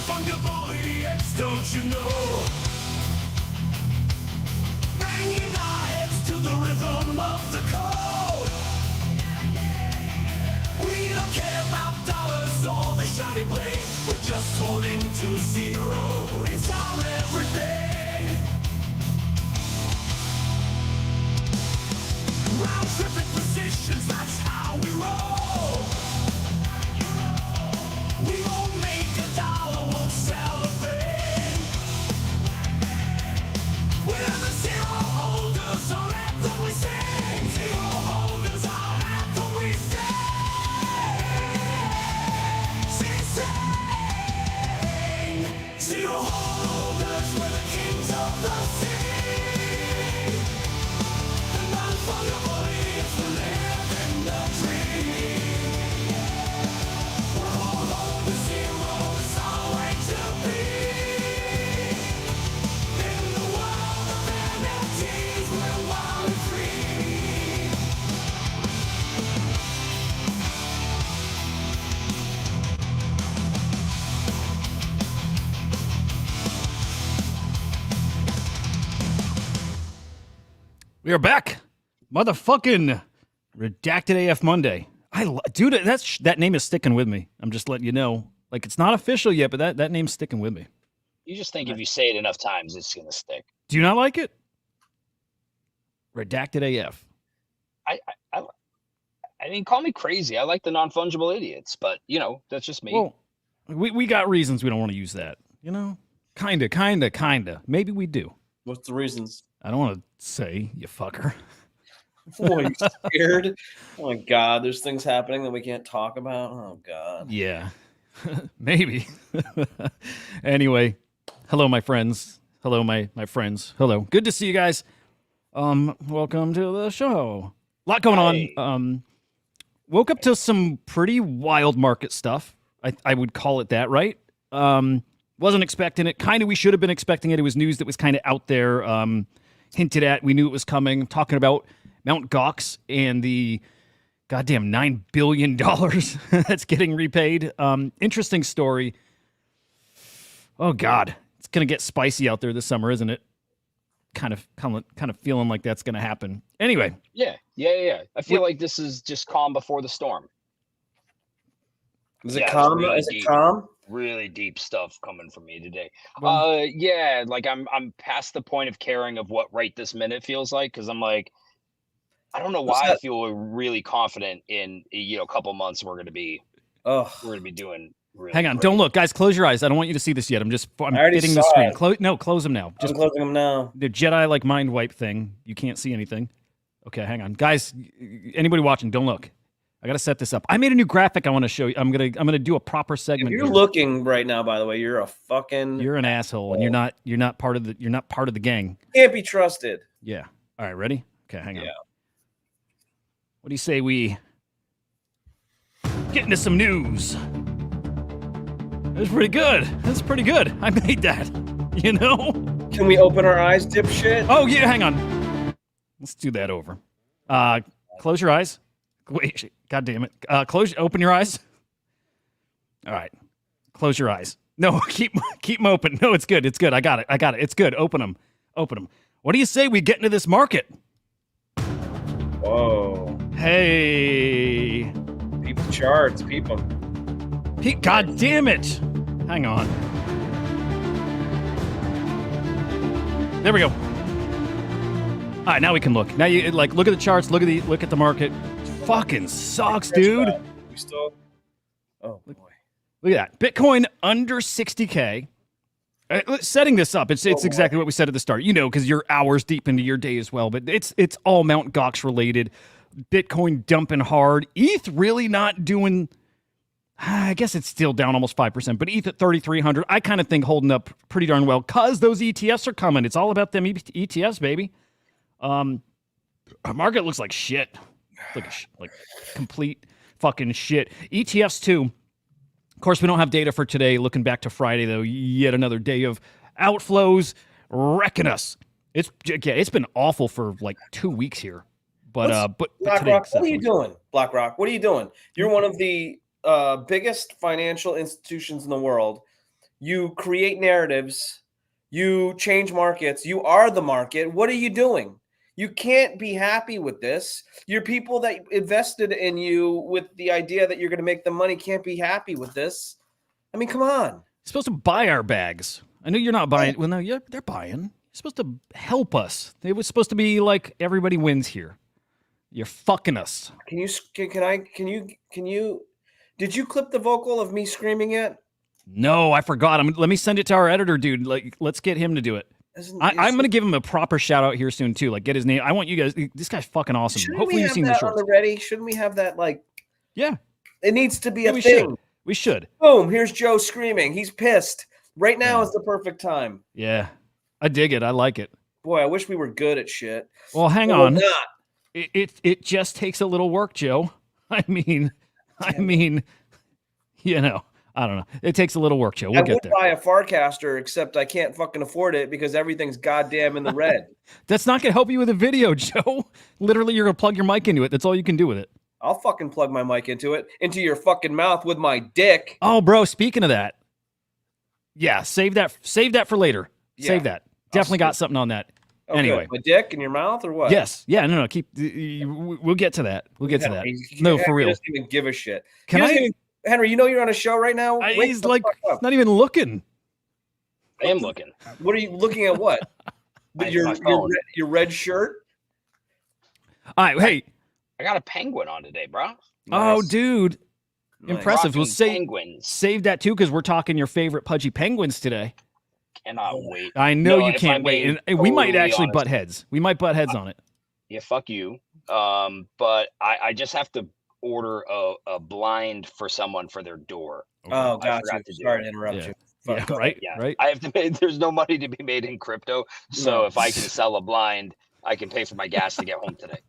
Non-fungible idiots, don't you know? Banging our heads to the rhythm of the code. We don't care about dollars or the shiny blade. We're just holding to zero. It's our everything. Round tripping positions, that's how we roll. We won't make a dollar, won't sell a thing. We're the zero holders, our anthem we sing. Zero holders, our anthem we sing. Zero holders, we're the kings of the sea. The non-fungible idiots will live in the dream. We're all on the zero, it's our way to be. In the world of NFTs, we're wild and free. We are back. Motherfucking Redacted AF Monday. Dude, that name is sticking with me. I'm just letting you know. Like, it's not official yet, but that name's sticking with me. You just think if you say it enough times, it's going to stick. Do you not like it? Redacted AF. I mean, call me crazy. I like the non-fungible idiots, but, you know, that's just me. Well, we got reasons we don't want to use that. You know? Kinda. Maybe we do. What's the reasons? I don't want to say, you fucker. Oh, you scared? Oh my God, there's things happening that we can't talk about. Oh God. Yeah, maybe. Anyway, hello, my friends. Hello, my friends. Hello. Good to see you guys. Welcome to the show. A lot going on. Woke up to some pretty wild market stuff. I would call it that, right? Wasn't expecting it. Kind of, we should have been expecting it. It was news that was kind of out there, hinted at. We knew it was coming. Talking about Mt. Gox and the goddamn $9 billion that's getting repaid. Interesting story. Oh God, it's gonna get spicy out there this summer, isn't it? Kind of feeling like that's gonna happen. Anyway. Yeah. I feel like this is just calm before the storm. Is it calm? Really Is deep, it calm? really deep stuff coming from me today. Well- Yeah, like I'm past the point of caring of what right this minute feels like, because I'm like, I don't know why I feel really confident in, you know, a couple months we're gonna be doing really Hang on, great. don't look, guys. Close your eyes. I don't want you to see this yet. I'm already hitting the saw screen. it. Close them now. Just closing them now. The Jedi like mind wipe thing. You can't see anything. Okay, hang on, guys. Anybody watching? Don't look. I gotta set this up. I made a new graphic. I want to show you. I'm gonna do a proper segment. If you're here. looking right now, by the way, you're a fucking. You're an asshole, and you're not part of the gang. Can't be trusted. Yeah. All right, ready? Okay, hang on. Yeah. What do you say we get into some news? That's pretty good. That's pretty good. I made that. You know? Can we open our eyes, dipshit? Oh yeah, hang on. Let's do that over. Close your eyes. Wait, God damn it. Open your eyes. All right. Close your eyes. No, keep them open. No, it's good. It's good. I got it. It's good. Open them. What do you say we get into this market? Whoa. Hey. Peep the charts. Peep them. God damn it. Hang on. There we go. All right, now we can look. Now you look at the charts, look at the market. Fucking sucks, dude. We still. Oh boy. Look at that. Bitcoin under 60K. Setting this up, it's exactly what we said at the start. You know, because you're hours deep into your day as well. But it's all Mt. Gox related. Bitcoin dumping hard. ETH really not doing. I guess it's still down almost 5%, but ETH at 3,300. I kind of think holding up pretty darn well because those ETFs are coming. It's all about them ETFs, baby. Our market looks like shit. Like complete fucking shit. ETFs too. Of course, we don't have data for today. Looking back to Friday, though, yet another day of outflows wrecking us. It's been awful for like 2 weeks here. But BlackRock, what are you doing? BlackRock, what are you doing? You're one of the biggest financial institutions in the world. You create narratives. You change markets. You are the market. What are you doing? You can't be happy with this. Your people that invested in you with the idea that you're going to make them money can't be happy with this. I mean, come on. You're supposed to buy our bags. I know you're not buying. Well, no, they're buying. You're supposed to help us. It was supposed to be like everybody wins here. You're fucking us. Can you did you clip the vocal of me screaming yet? No, I forgot. Let me send it to our editor, dude. Like, let's get him to do it. I'm going to give him a proper shout out here soon too. Like, get his name. I want you guys. This guy's fucking awesome. Hopefully you've seen the shorts. Ready? Shouldn't we have that? Like, yeah, it needs to be a thing. We should. Boom! Here's Joe screaming. He's pissed. Right now is the perfect time. Yeah, I dig it. I like it. Boy, I wish we were good at shit. Well, hang on. It just takes a little work, Joe. I mean, you know. I don't know. It takes a little work, Joe. We'll get there. I would buy a Farcaster, except I can't fucking afford it because everything's goddamn in the red. That's not going to help you with a video, Joe. Literally, you're going to plug your mic into it. That's all you can do with it. I'll fucking plug my mic into your fucking mouth with my dick. Oh, bro, speaking of that. Yeah, save that for later. Yeah, save that. Definitely got something on that. Okay. Anyway. My dick in your mouth or what? Yes. Yeah, no. We'll get to that. We'll get to that. No, for real. He doesn't even give a shit. Henry, you know you're on a show right now? He's like not even looking. I am looking. What are you looking at? What? your red shirt? All right, hey. I got a penguin on today, bro. Nice. Oh, dude. Nice. Impressive. We'll save that too because we're talking your favorite Pudgy penguins today. Cannot wait. I know you can't wait. And we might actually butt heads. We might butt heads on it. Yeah, fuck you. But I just have to order a blind for someone for their door. Oh, gotcha. Sorry to interrupt you. Yeah, right. Yeah, right. I have to pay. There's no money to be made in crypto, so if I can sell a blind, I can pay for my gas to get home today.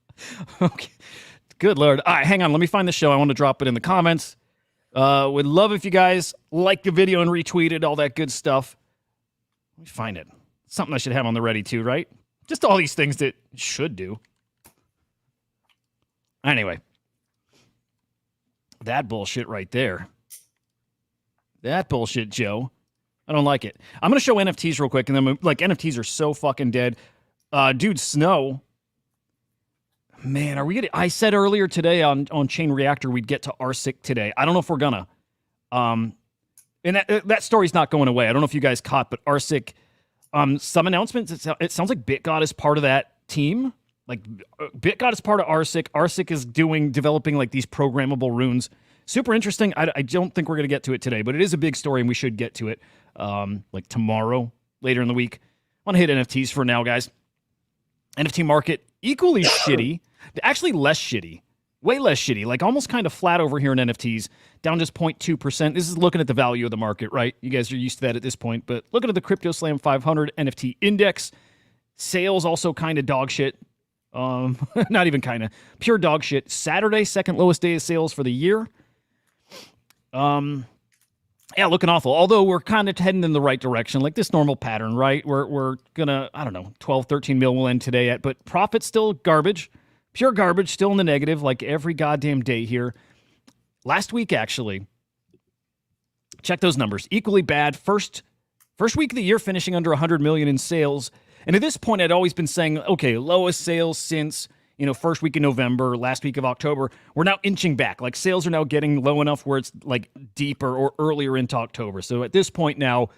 Okay. Good Lord. All right, hang on. Let me find the show. I want to drop it in the comments. Would love if you guys like the video and retweeted all that good stuff. Let me find it. Something I should have on the ready too, right? Just all these things that should do. Anyway. That bullshit right there. That bullshit, Joe. I don't like it. I'm going to show NFTs real quick, and then, like, NFTs are so fucking dead. Dude, Snow. Man, are we getting... I said earlier today on Chain Reactor we'd get to RSIC today. I don't know if we're gonna. And that story's not going away. I don't know if you guys caught, but RSIC... some announcements. It sounds like BitGod is part of that team. Like, BitGod is part of RSIC. RSIC is developing, like, these programmable runes. Super interesting. I don't think we're going to get to it today, but it is a big story, and we should get to it, like, tomorrow, later in the week. I want to hit NFTs for now, guys. NFT market, equally shitty. Actually, less shitty. Way less shitty. Like, almost kind of flat over here in NFTs. Down just 0.2%. This is looking at the value of the market, right? You guys are used to that at this point. But looking at the Crypto Slam 500 NFT index. Sales also kind of dog shit. Not even kind of. Pure dog shit. Saturday, second lowest day of sales for the year. Yeah, looking awful. Although we're kind of heading in the right direction, like this normal pattern, right? We're gonna, I don't know, 12, 13 mil we'll end today at, but profit's still garbage. Pure garbage, still in the negative, like every goddamn day here. Last week, actually, check those numbers. Equally bad. First week of the year finishing under 100 million in sales. And at this point, I'd always been saying, okay, lowest sales since, first week in November, last week of October. We're now inching back. Like, sales are now getting low enough where it's, like, deeper or earlier into October. So at this point now,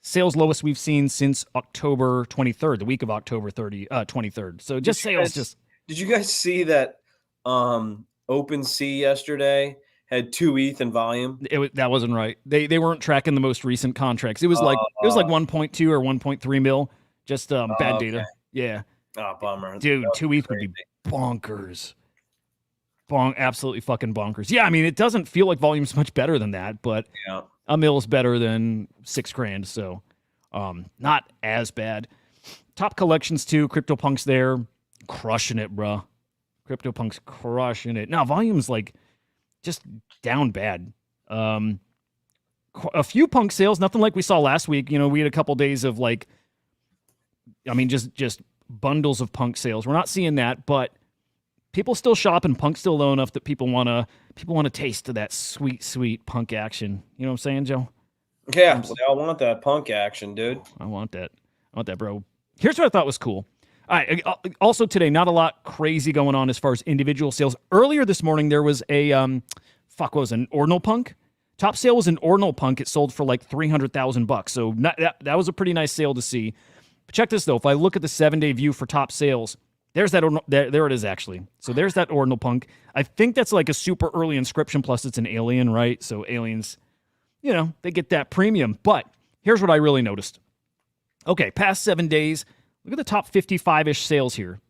sales lowest we've seen since October 23rd, the week of October 23rd. So just sales Did you guys see that OpenSea yesterday had 2 ETH in volume? That wasn't right. They weren't tracking the most recent contracts. It was like 1.2 or 1.3 mil. Just bad data. Yeah. Oh, bummer. Dude, 2 ETH would be bonkers. Absolutely fucking bonkers. Yeah, I mean, it doesn't feel like volume's much better than that, but a mil is better than $6,000, so not as bad. Top collections too. CryptoPunk's there, crushing it, bro. CryptoPunk's crushing it. Now, volume's like just down bad. A few punk sales, nothing like we saw last week. We had a couple days of like, I mean, just bundles of punk sales. We're not seeing that, but people still shop and punk's still low enough that people want to taste of that sweet, sweet punk action. You know what I'm saying, Joe? Yeah, well, they all want that punk action, dude. I want that. Bro. Here's what I thought was cool. All right. Also today, not a lot crazy going on as far as individual sales. Earlier this morning, there was a what was it, an Ordinal Punk? Top sale was an Ordinal Punk. It sold for like $300,000. So that was a pretty nice sale to see. But check this though. If I look at the 7-day view for top sales, there's that. There it is actually. So there's that Ordinal Punk. I think that's like a super early inscription. Plus it's an alien, right? So aliens, they get that premium. But here's what I really noticed. Okay, past 7 days. Look at the top 55-ish sales here.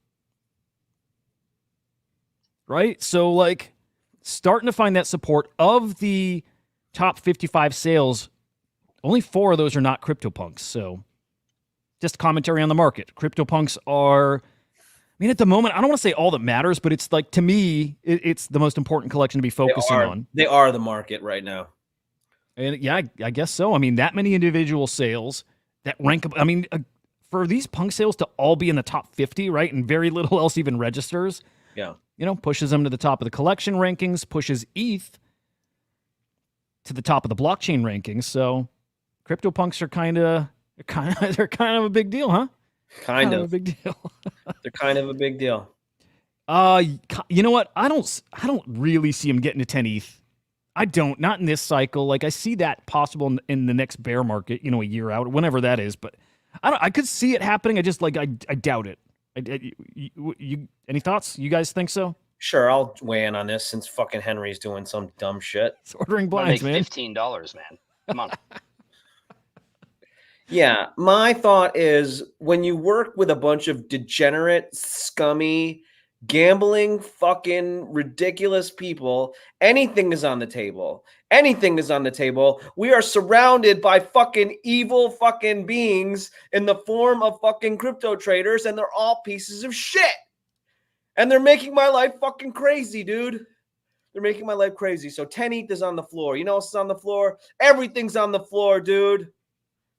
Right? So, like, starting to find that support. Of the top 55 sales, only 4 of those are not CryptoPunks. So, just commentary on the market. CryptoPunks are, at the moment, I don't want to say all that matters, but it's like, to me, it's the most important collection to be focusing on. They are the market right now. And yeah, I guess so. That many individual sales that rank, for these punk sales to all be in the top 50, right? And very little else even registers. Yeah. Pushes them to the top of the collection rankings, pushes ETH to the top of the blockchain rankings. So CryptoPunks are they're kind of a big deal, huh? Kind of a big deal. They're kind of a big deal. You know what? I don't really see them getting to 10 ETH. I don't, not in this cycle. Like, I see that possible in the next bear market, a year out, whenever that is, but I could see it happening. I just I doubt it. You any thoughts? You guys think so? Sure, I'll weigh in on this since fucking Henry's doing some dumb shit. It's ordering blinds, man. $15, man. Come on. Yeah, my thought is when you work with a bunch of degenerate, scummy, gambling, fucking ridiculous people, anything is on the table. Anything is on the table. We are surrounded by fucking evil fucking beings in the form of fucking crypto traders, and they're all pieces of shit. And they're making my life fucking crazy, dude. They're making my life crazy. So 10 ETH is on the floor. You know what's on the floor? Everything's on the floor, dude.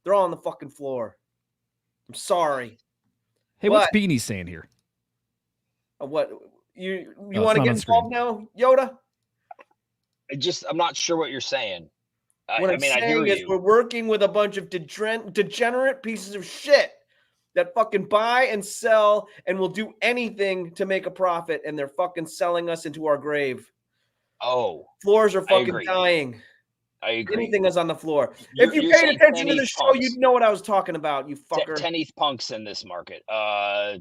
They're all on the fucking floor. I'm sorry. Hey, what's Beanie saying here? What you want to get involved now, Yoda? I'm not sure what you're saying. What I'm saying is we're working with a bunch of degenerate pieces of shit that fucking buy and sell and will do anything to make a profit, and they're fucking selling us into our grave. Oh. Floors are fucking dying. I agree. Anything is on the floor. If you paid attention to the show, you'd know what I was talking about, you fucker. 10 ETH punks in this market. I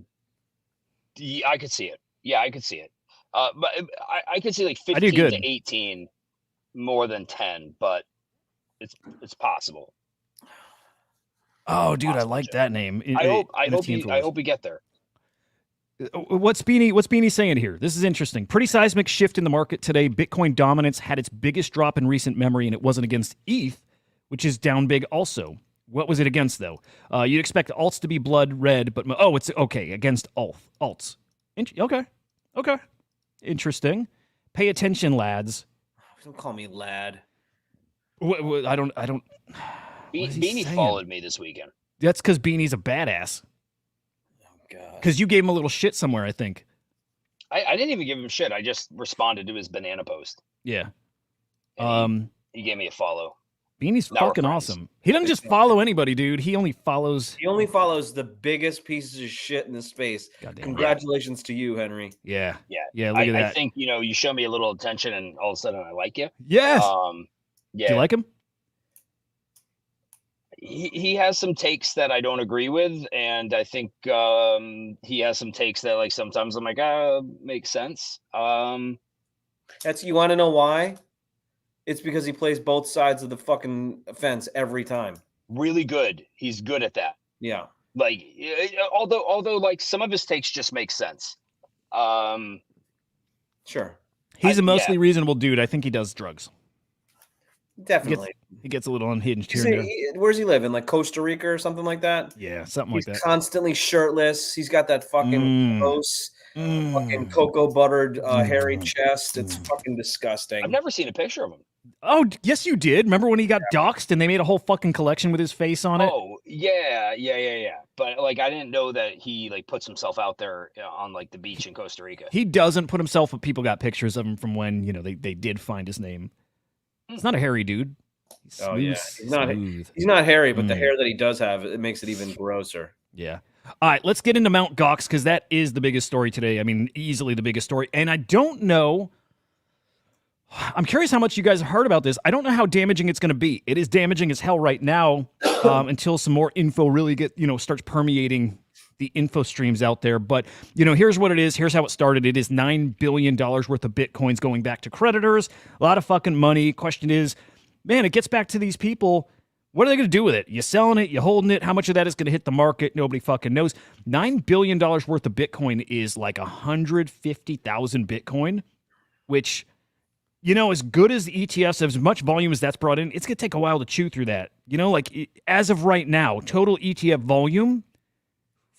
could see it. Yeah, I could see it. But I could see like 15 to 18 more than 10, but it's possible. Oh, dude, I like that name. I hope we get there. What's Beanie saying here? This is interesting. Pretty seismic shift in the market today. Bitcoin dominance had its biggest drop in recent memory, and it wasn't against ETH, which is down big also. What was it against, though? You'd expect alts to be blood red, but it's okay against alts. Okay. Interesting. Pay attention, lads. Don't call me lad. I don't. Beanie followed me this weekend. That's because Beanie's a badass. Because you gave him a little shit somewhere, I think. I didn't even give him shit. I just responded to his banana post. Yeah. He gave me a follow. Beanie's fucking awesome. He doesn't just follow anybody, dude. He only follows the biggest pieces of shit in the space. Goddamn. Congratulations to you, Henry. Yeah. Look at that. I think you show me a little attention, and all of a sudden I like you. Yes. Yeah. Do you like him? He has some takes that I don't agree with, and I think he has some takes that like sometimes I'm like, makes sense. That's you want to know why? It's because he plays both sides of the fucking fence every time. Really good. He's good at that. Yeah. Like although like some of his takes just make sense. Sure. He's a mostly reasonable dude. I think he does drugs. Definitely. He gets a little unhinged here and there. Where's he live? In like Costa Rica or something like that? Yeah, something like that. He's constantly shirtless. He's got that fucking gross, fucking cocoa buttered hairy chest. It's fucking disgusting. I've never seen a picture of him. Oh, yes, you did. Remember when he got doxxed and they made a whole fucking collection with his face on it? Oh, yeah. But like, I didn't know that he like puts himself out there on like the beach in Costa Rica. He doesn't put himself, but people got pictures of him from when, they did find his name. It's not a hairy dude. Smooth, Oh yeah, smooth. he's not hairy, but the hair that he does have, it makes it even grosser. Yeah. All right, let's get into Mount Gox because that is the biggest story today. I mean, easily the biggest story. And I don't know. I'm curious how much you guys heard about this. I don't know how damaging it's going to be. It is damaging as hell right now until some more info really starts permeating the info streams out there. But, here's what it is. Here's how it started. It is $9 billion worth of Bitcoins going back to creditors. A lot of fucking money. Question is, man, it gets back to these people. What are they going to do with it? You selling it? You holding it? How much of that is going to hit the market? Nobody fucking knows. $9 billion worth of Bitcoin is like 150,000 Bitcoin, which, as good as the ETFs, as much volume as that's brought in, it's going to take a while to chew through that. As of right now, total ETF volume,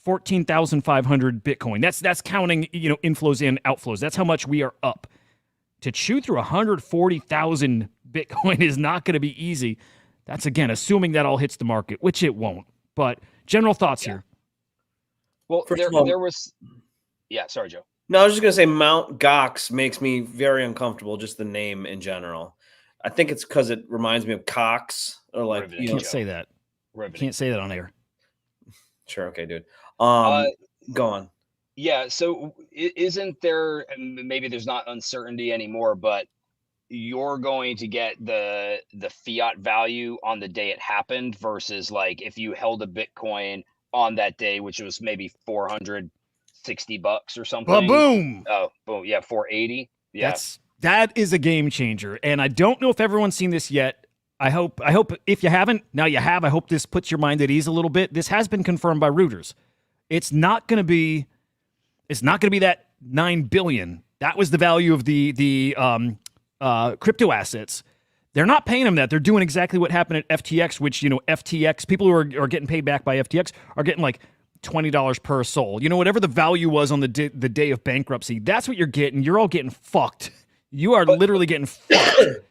14,500 Bitcoin. That's counting, inflows and outflows. That's how much we are up. To chew through 140,000 Bitcoin is not going to be easy. That's, again, assuming that all hits the market, which it won't. But general thoughts here. Well, there was... Yeah, sorry, Joe. No, I was just going to say Mount Gox makes me very uncomfortable, just the name in general. I think it's because it reminds me of Cox. Or like, Can't say that. Riveting. Can't say that on air. Sure, okay, dude. Go on. Yeah, so isn't there, maybe there's not uncertainty anymore, but you're going to get the fiat value on the day it happened versus like if you held a Bitcoin on that day, which was maybe $460 or something. Boom. Oh, boom. Yeah, 480. Yeah. That is a game changer. And I don't know if everyone's seen this yet. I hope if you haven't, now you have. I hope this puts your mind at ease a little bit. This has been confirmed by Reuters. It's not going to be that 9 billion. That was the value of the crypto assets. They're not paying them that. They're doing exactly what happened at FTX, which, FTX, people who are getting paid back by FTX are getting like $20 per soul. Whatever the value was on the day of bankruptcy, that's what you're getting. You're all getting fucked. You are literally getting fucked.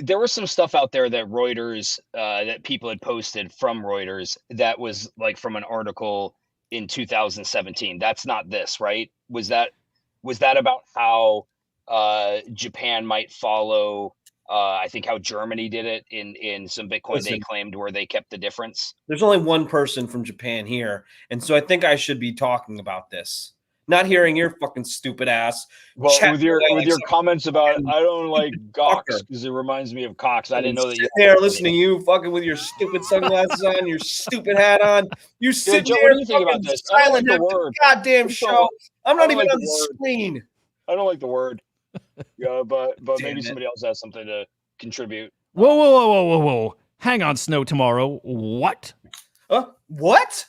There was some stuff out there that Reuters, that people had posted from Reuters that was like from an article in 2017. That's not this, right? Was that about how Japan might follow, I think how Germany did it in some Bitcoin they claimed where they kept the difference? There's only one person from Japan here, and so I think I should be talking about this. Not hearing your fucking stupid ass. Well, with your comments about I don't like Gox because it reminds me of Cox. I didn't know that you there listening to you fucking with your stupid sunglasses on, your stupid hat on. You sit there. What do you think about this? Silent like the goddamn show. I'm not even on the screen. I don't like the word. Yeah, but maybe somebody else has something to contribute. Whoa. Hang on, Snow Tomorrow. What? What?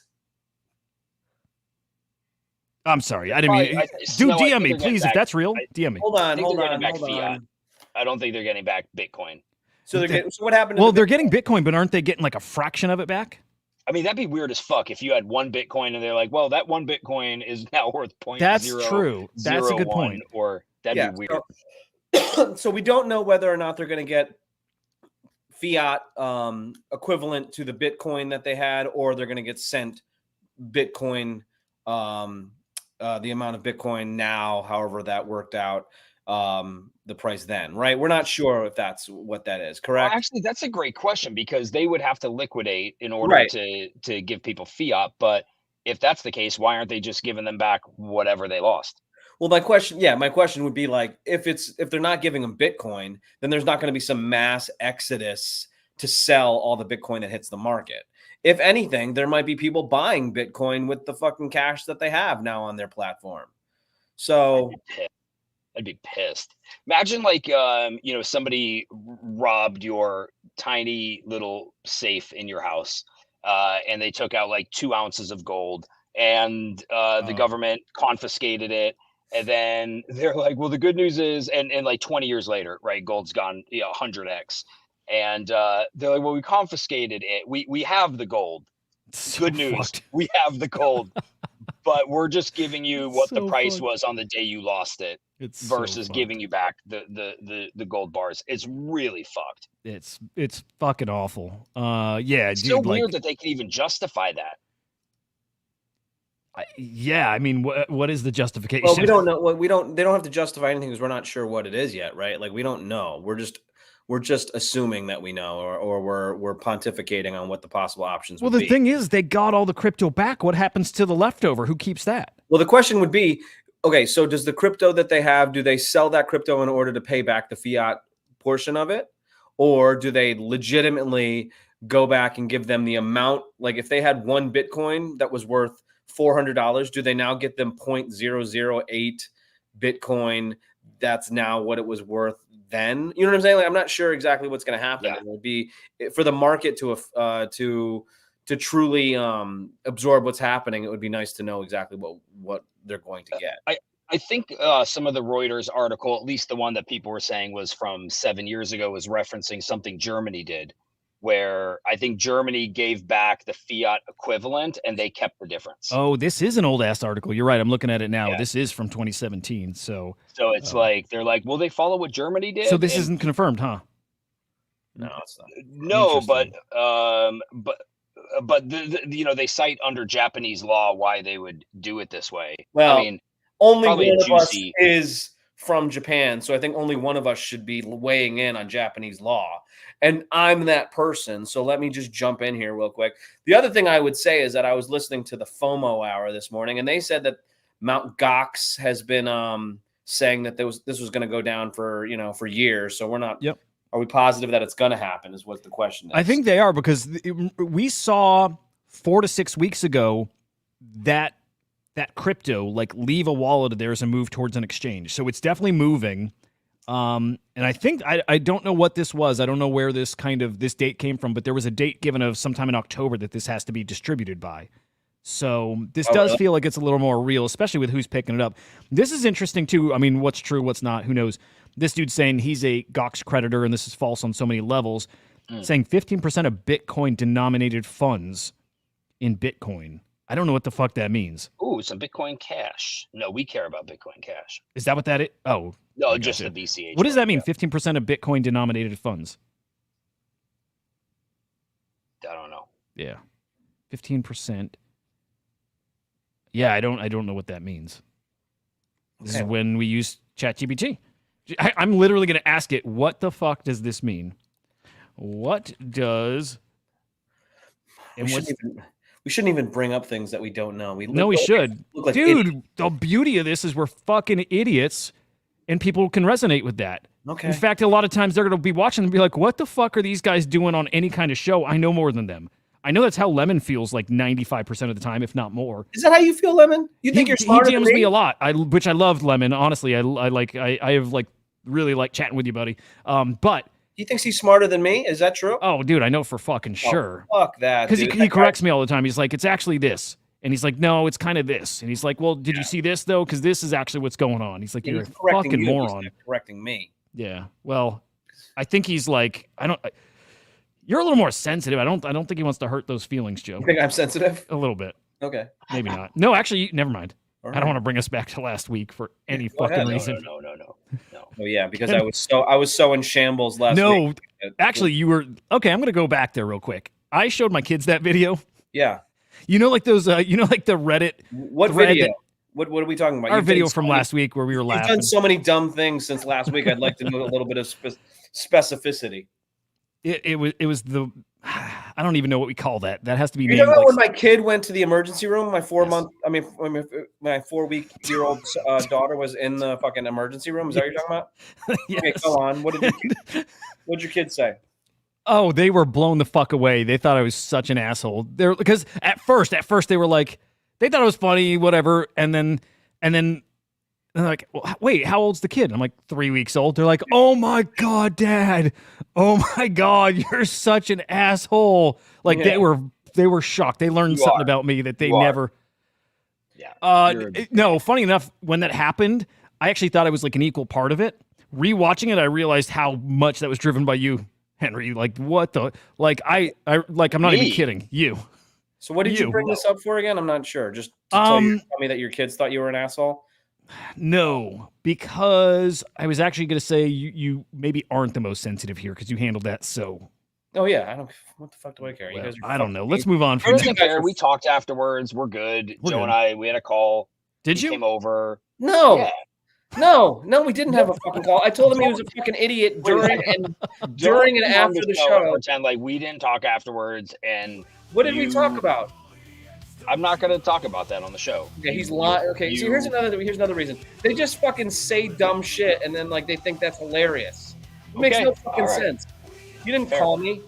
I'm sorry. I didn't mean. DM me, please, if that's real. DM me. Hold on. I don't think they're getting back Bitcoin. So what happened? Well, they're getting Bitcoin, but aren't they getting like a fraction of it back? I mean, that'd be weird as fuck if you had one Bitcoin and they're like, well, that one Bitcoin is now worth .0. That's true. That's a good point. Or that'd be weird. So we don't know whether or not they're going to get fiat equivalent to the Bitcoin that they had, or they're going to get sent Bitcoin, the amount of Bitcoin now, however that worked out, the price then, right? We're not sure if that's what that is, correct? Well, actually, that's a great question because they would have to liquidate in order to give people fiat. But if that's the case, why aren't they just giving them back whatever they lost? Well, my question would be like, if they're not giving them Bitcoin, then there's not going to be some mass exodus to sell all the Bitcoin that hits the market. If anything, there might be people buying Bitcoin with the fucking cash that they have now on their platform. So I'd be pissed. Imagine like, somebody robbed your tiny little safe in your house and they took out like 2 ounces of gold and the government confiscated it. And then they're like, well, the good news is, and like 20 years later, right, gold's gone 100x. And they're like, well, we confiscated it. We have the gold. Good news. We have the gold. But we're just giving you what the price was on the day you lost it versus giving you back the gold bars. It's really fucked. It's fucking awful. Yeah. It's so weird that they can even justify that. I mean, what is the justification? Well, we don't know. They don't have to justify anything because we're not sure what it is yet, right? Like we don't know. We're we're just assuming that we know, or we're pontificating on what the possible options Well, would the be. thing is, they got all the crypto back. What happens to the leftover? Who keeps that? Well, the question would be, okay, so does the crypto that they have, do they sell that crypto in order to pay back the fiat portion of it? Or do they legitimately go back and give them the amount? Like if they had one Bitcoin that was worth $400, do they now get them 0.008 Bitcoin? That's now what it was worth then. You know what I'm saying? Like, I'm not sure exactly what's going to happen. Yeah. It will be for the market to truly absorb what's happening. It would be nice to know exactly what they're going to get. I think some of the Reuters article, at least the one that people were saying was from 7 years ago, was referencing something Germany did, where I think Germany gave back the fiat equivalent and they kept the difference. Oh, this is an old ass article. You're right. I'm looking at it now. Yeah. This is from 2017. So it's like they're like, will they follow what Germany did? So this And isn't confirmed, huh? No, it's not. no, but Interesting. you know, they cite under Japanese law why they would do it this way. Well, I mean, only probably one of us juicy. is from Japan, so I think only one of us should be weighing in on Japanese law. And I'm that person, so let me just jump in here real quick. The other thing I would say is that I was listening to the FOMO Hour this morning, and they said that Mount Gox has been saying that this was going to go down for years. So we're not. Yep. Are we positive that it's going to happen? Is what the question is. I think they are, because we saw 4 to 6 weeks ago that crypto like leave a wallet of theirs and move towards an exchange. So it's definitely moving. And I think I don't know what this was. I don't know where this date came from, but there was a date given of sometime in October that this has to be distributed by. So this does really? feel like it's a little more real, especially with who's picking it up. This is interesting too. I mean, what's true, what's not, who knows? This dude's saying he's a Gox creditor, and this is false on so many levels, saying 15% of Bitcoin denominated funds in Bitcoin. I don't know what the fuck that means. Ooh, some Bitcoin Cash. No, we care about Bitcoin Cash. Is that what that is? Oh, No, I just gotcha. the BCH. What does that mean? Yeah. 15% of Bitcoin denominated funds. I don't know. Yeah, 15%. Yeah, I don't know what that means. This is Okay. when we use ChatGPT. I'm literally going to ask it, what the fuck does this mean? What does... And We shouldn't even bring up things that we don't know. We should. look like Dude, idiots. the beauty of this is we're fucking idiots, and people can resonate with that. Okay. In fact, a lot of times they're going to be watching and be like, what the fuck are these guys doing on any kind of show? I know more than them. I know that's how Lemon feels like 95% of the time, if not more. Is that how you feel, Lemon? You think you're smarter He than DMs me me? a lot, which I love, Lemon. Honestly, I have like really like chatting with you, buddy. But He thinks he's smarter than me. Is that true? oh, dude, I know for fucking sure. Fuck that. Because dude. he corrects me all the time. He's like, it's actually this. And he's like, no, it's kind of this. And he's like, well, did you see this, though? Because this is actually what's going on. He's like, Yeah, you're he's a correcting fucking you, he's moron. not correcting me. Yeah. Well, I think he's like, you're a little more sensitive. I don't think he wants to hurt those feelings, Joe. You think I'm sensitive? A little bit. Okay. Maybe not. No, actually, never mind. All I don't right. want to bring us back to last week for any Go ahead. fucking No, reason. No. Oh yeah, because I was so in shambles last No, week. actually, you were okay. I'm gonna go back there real quick. I showed my kids that video. Yeah. You know, like those. You know, like the Reddit. What thread video? that- What are we talking about? Our You've video done so from many- last week where we were You've laughing. done so many dumb things since last week. I'd like to know a little bit of specificity. It was the. I don't even know what we call that. That has to be You named. know Like, when my kid went to the emergency room? My Yes. my 4-week-old daughter was in the fucking emergency room. Is that what you're talking about? yes. Okay, go on. What'd your kid say? Oh, they were blown the fuck away. They thought I was such an asshole. Because at first they were like, they thought it was funny, whatever, and then they're like, well, wait, how old's the kid? I'm like, 3 weeks old. They're like, oh my god, Dad, oh my god, you're such an asshole. Like Yeah. they were shocked. They learned You something are. about me that they You are. never. Yeah. No, funny enough, when that happened, I actually thought I was like an equal part of it. Rewatching it, I realized how much that was driven by you, Henry. Like, what the? Like, I'm not even Me? kidding. You. So what did you You. bring this up for again? I'm not sure. Just to tell me that your kids thought you were an asshole. No, because I was actually going to say you maybe aren't the most sensitive here because you handled that so. Oh yeah, I don't. What the fuck do I care? You Well, guys are I don't know. fucking Let's idiots. move on It from doesn't that. care. We talked afterwards. We're good. We're Joe good. and I, we had a call. Did He you? came over. No, Yeah. No, we didn't have a fucking call. I told him he was a fucking idiot during and after the show. Pretend like we didn't talk afterwards. And what did we talk about? I'm not going to talk about that on the show. Yeah, he's lying. Okay, so here's another reason. They just fucking say dumb shit and then like they think that's hilarious. It makes no fucking sense. You didn't call me.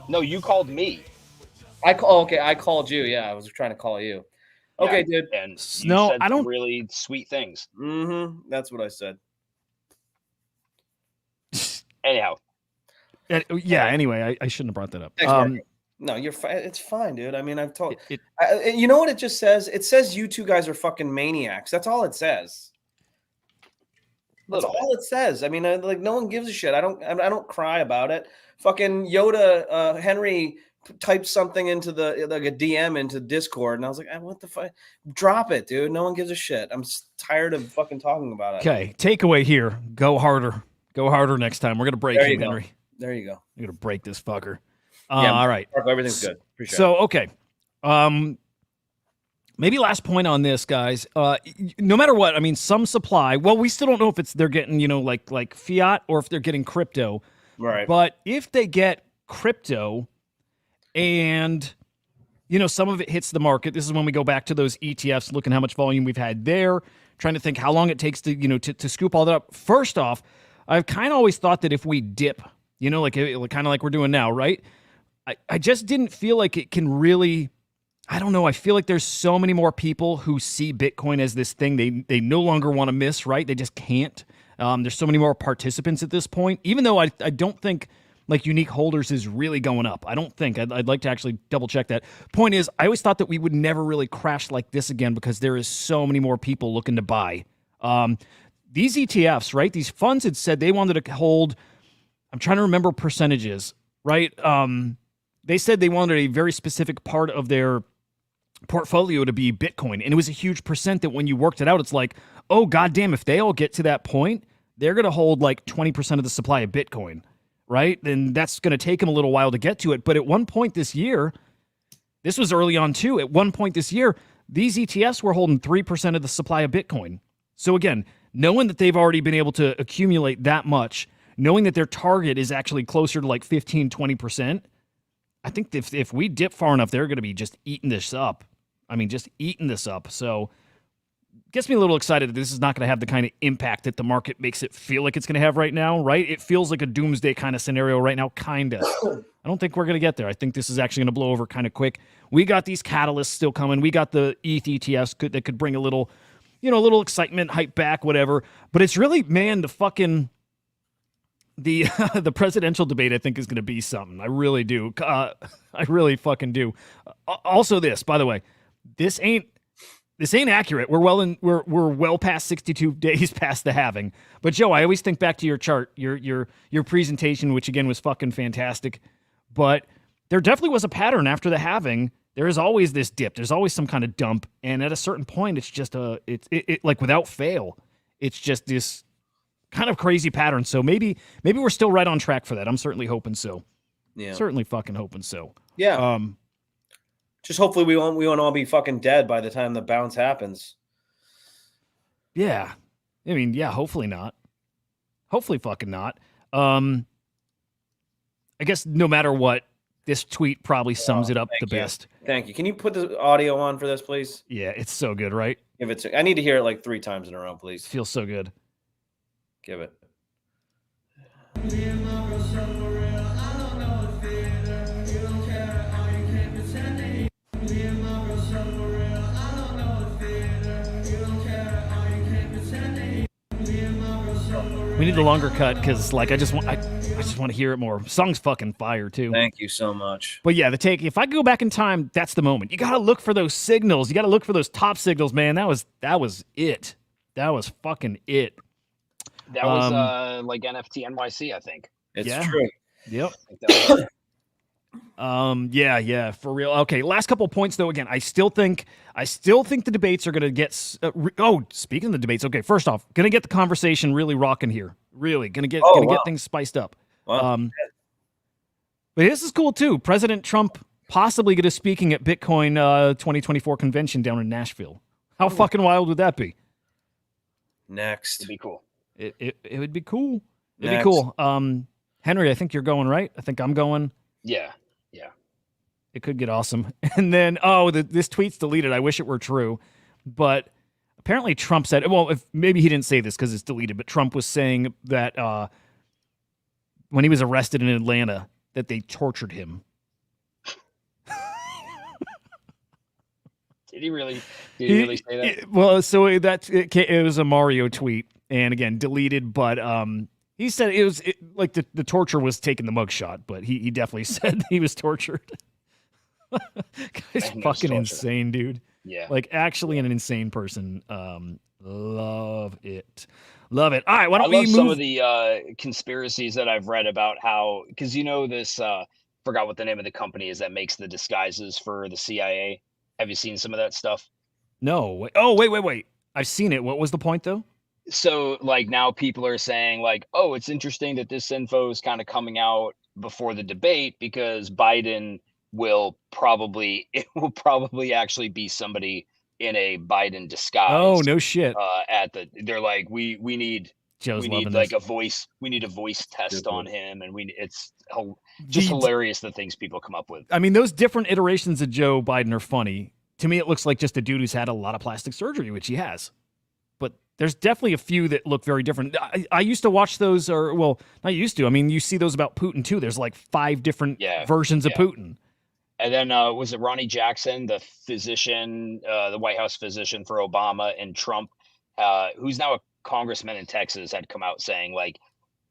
No, you called me. I called you. Yeah, I was trying to call you. Okay, dude. And you said I don't really sweet things. Mm-hmm. That's what I said. Anyhow. Yeah. Anyway, I shouldn't have brought that up. Thanks, no, you're fine. It's fine, dude. I mean, I've told you know what it just says? It says you two guys are fucking maniacs. That's all it says. That's all it says. I mean, like no one gives a shit. I don't cry about it. Fucking Yoda, Henry typed something into like a DM into Discord, and I was like, what the fuck? Drop it, dude. No one gives a shit. I'm tired of fucking talking about it. Okay, takeaway here: go harder. Go harder next time. We're gonna break him, Henry. There you go. We're gonna break this fucker. Yeah, all right. Everything's good. Appreciate it. Okay. Maybe last point on this, guys. No matter what, I mean, some supply. Well, we still don't know if they're getting, like fiat or if they're getting crypto. Right. But if they get crypto, and some of it hits the market. This is when we go back to those ETFs, looking how much volume we've had there, trying to think how long it takes to to scoop all that up. First off, I've kind of always thought that if we dip, like kind of like we're doing now, right? I just didn't feel like it can really, I don't know. I feel like there's so many more people who see Bitcoin as this thing they no longer want to miss, right? They just can't. There's so many more participants at this point, even though I don't think like unique holders is really going up. I don't think. I'd like to actually double check that. Point is, I always thought that we would never really crash like this again because there is so many more people looking to buy. These ETFs, right? These funds had said they wanted to hold, I'm trying to remember percentages, right? They said they wanted a very specific part of their portfolio to be Bitcoin. And it was a huge percent that when you worked it out, it's like, oh, goddamn, if they all get to that point, they're going to hold like 20% of the supply of Bitcoin, right? Then that's going to take them a little while to get to it. But at one point this year, this was early on too, at one point this year, these ETFs were holding 3% of the supply of Bitcoin. So again, knowing that they've already been able to accumulate that much, knowing that their target is actually closer to like 15, 20%, I think if we dip far enough, they're going to be just eating this up. I mean, just eating this up. So gets me a little excited that this is not going to have the kind of impact that the market makes it feel like it's going to have right now, right? It feels like a doomsday kind of scenario right now, kind of. I don't think we're going to get there. I think this is actually going to blow over kind of quick. We got these catalysts still coming. We got the ETH ETFs that could bring a little, a little excitement, hype back, whatever. But it's really, man, the fucking... The presidential debate, I think, is going to be something. I really do. I really fucking do. Also, this, by the way, this ain't accurate. We're well past 62 days past the halving. But Joe, I always think back to your chart, your presentation, which again was fucking fantastic. But there definitely was a pattern after the halving. There is always this dip. There's always some kind of dump, and at a certain point, it's just it like without fail, it's just this kind of crazy pattern. So maybe we're still right on track for that. I'm certainly hoping so. Yeah. Certainly fucking hoping so. Yeah. Just hopefully we won't all be fucking dead by the time the bounce happens. Yeah. I mean, yeah, hopefully not. Hopefully fucking not. I guess no matter what, this tweet probably sums it up the best. Thank you. Can you put the audio on for this, please? Yeah, it's so good, right? I need to hear it like 3 times in a row, please. Feels so good. Give it. We need a longer cut because, like, I just want to hear it more. Song's fucking fire too. Thank you so much. But yeah, if I go back in time, that's the moment. You gotta look for those signals. You gotta look for those top signals, man. That was it. That was fucking it. That was like NFT NYC, I think. It's true. Yep. Yeah, for real. Okay, last couple points though. Again, I still think the debates are gonna get. Speaking of the debates, okay. First off, gonna get the conversation really rocking here. Really gonna get things spiced up. Wow. But this is cool too. President Trump possibly gonna speaking at Bitcoin 2024 convention down in Nashville. How fucking wild would that be? Next. It'd be cool. It would be cool. It'd Next. be cool. Henry, I think you're going, right? I think I'm going. Yeah. It could get awesome. And then, this tweet's deleted. I wish it were true. But apparently Trump said, well, maybe he didn't say this because it's deleted, but Trump was saying that when he was arrested in Atlanta, that they tortured him. Did he really say that? Well, so it was a Mario tweet. And again, deleted, but he said it was like the torture was taking the mugshot, but he definitely said he was tortured. Guy's fucking insane, dude. Yeah. Like actually an insane person. Love it. All right, why don't we move? Some of the conspiracies that I've read about how, because this forgot what the name of the company is that makes the disguises for the CIA. Have you seen some of that stuff? No. Wait. I've seen it. What was the point though? So like now people are saying like, oh, it's interesting that this info is kind of coming out before the debate because Biden will probably actually be somebody in a Biden disguise. Oh, no shit. They're like, we need Joe's loving like this. we need a voice test on him, and it's just hilarious the things people come up with. I mean, those different iterations of Joe Biden are funny. To me, it looks like just a dude who's had a lot of plastic surgery, which he has. But there's definitely a few that look very different. I used to watch those, not used to. I mean, you see those about Putin too. There's like 5 different versions of Putin. And then was it Ronnie Jackson, the physician, the White House physician for Obama and Trump, who's now a congressman in Texas, had come out saying like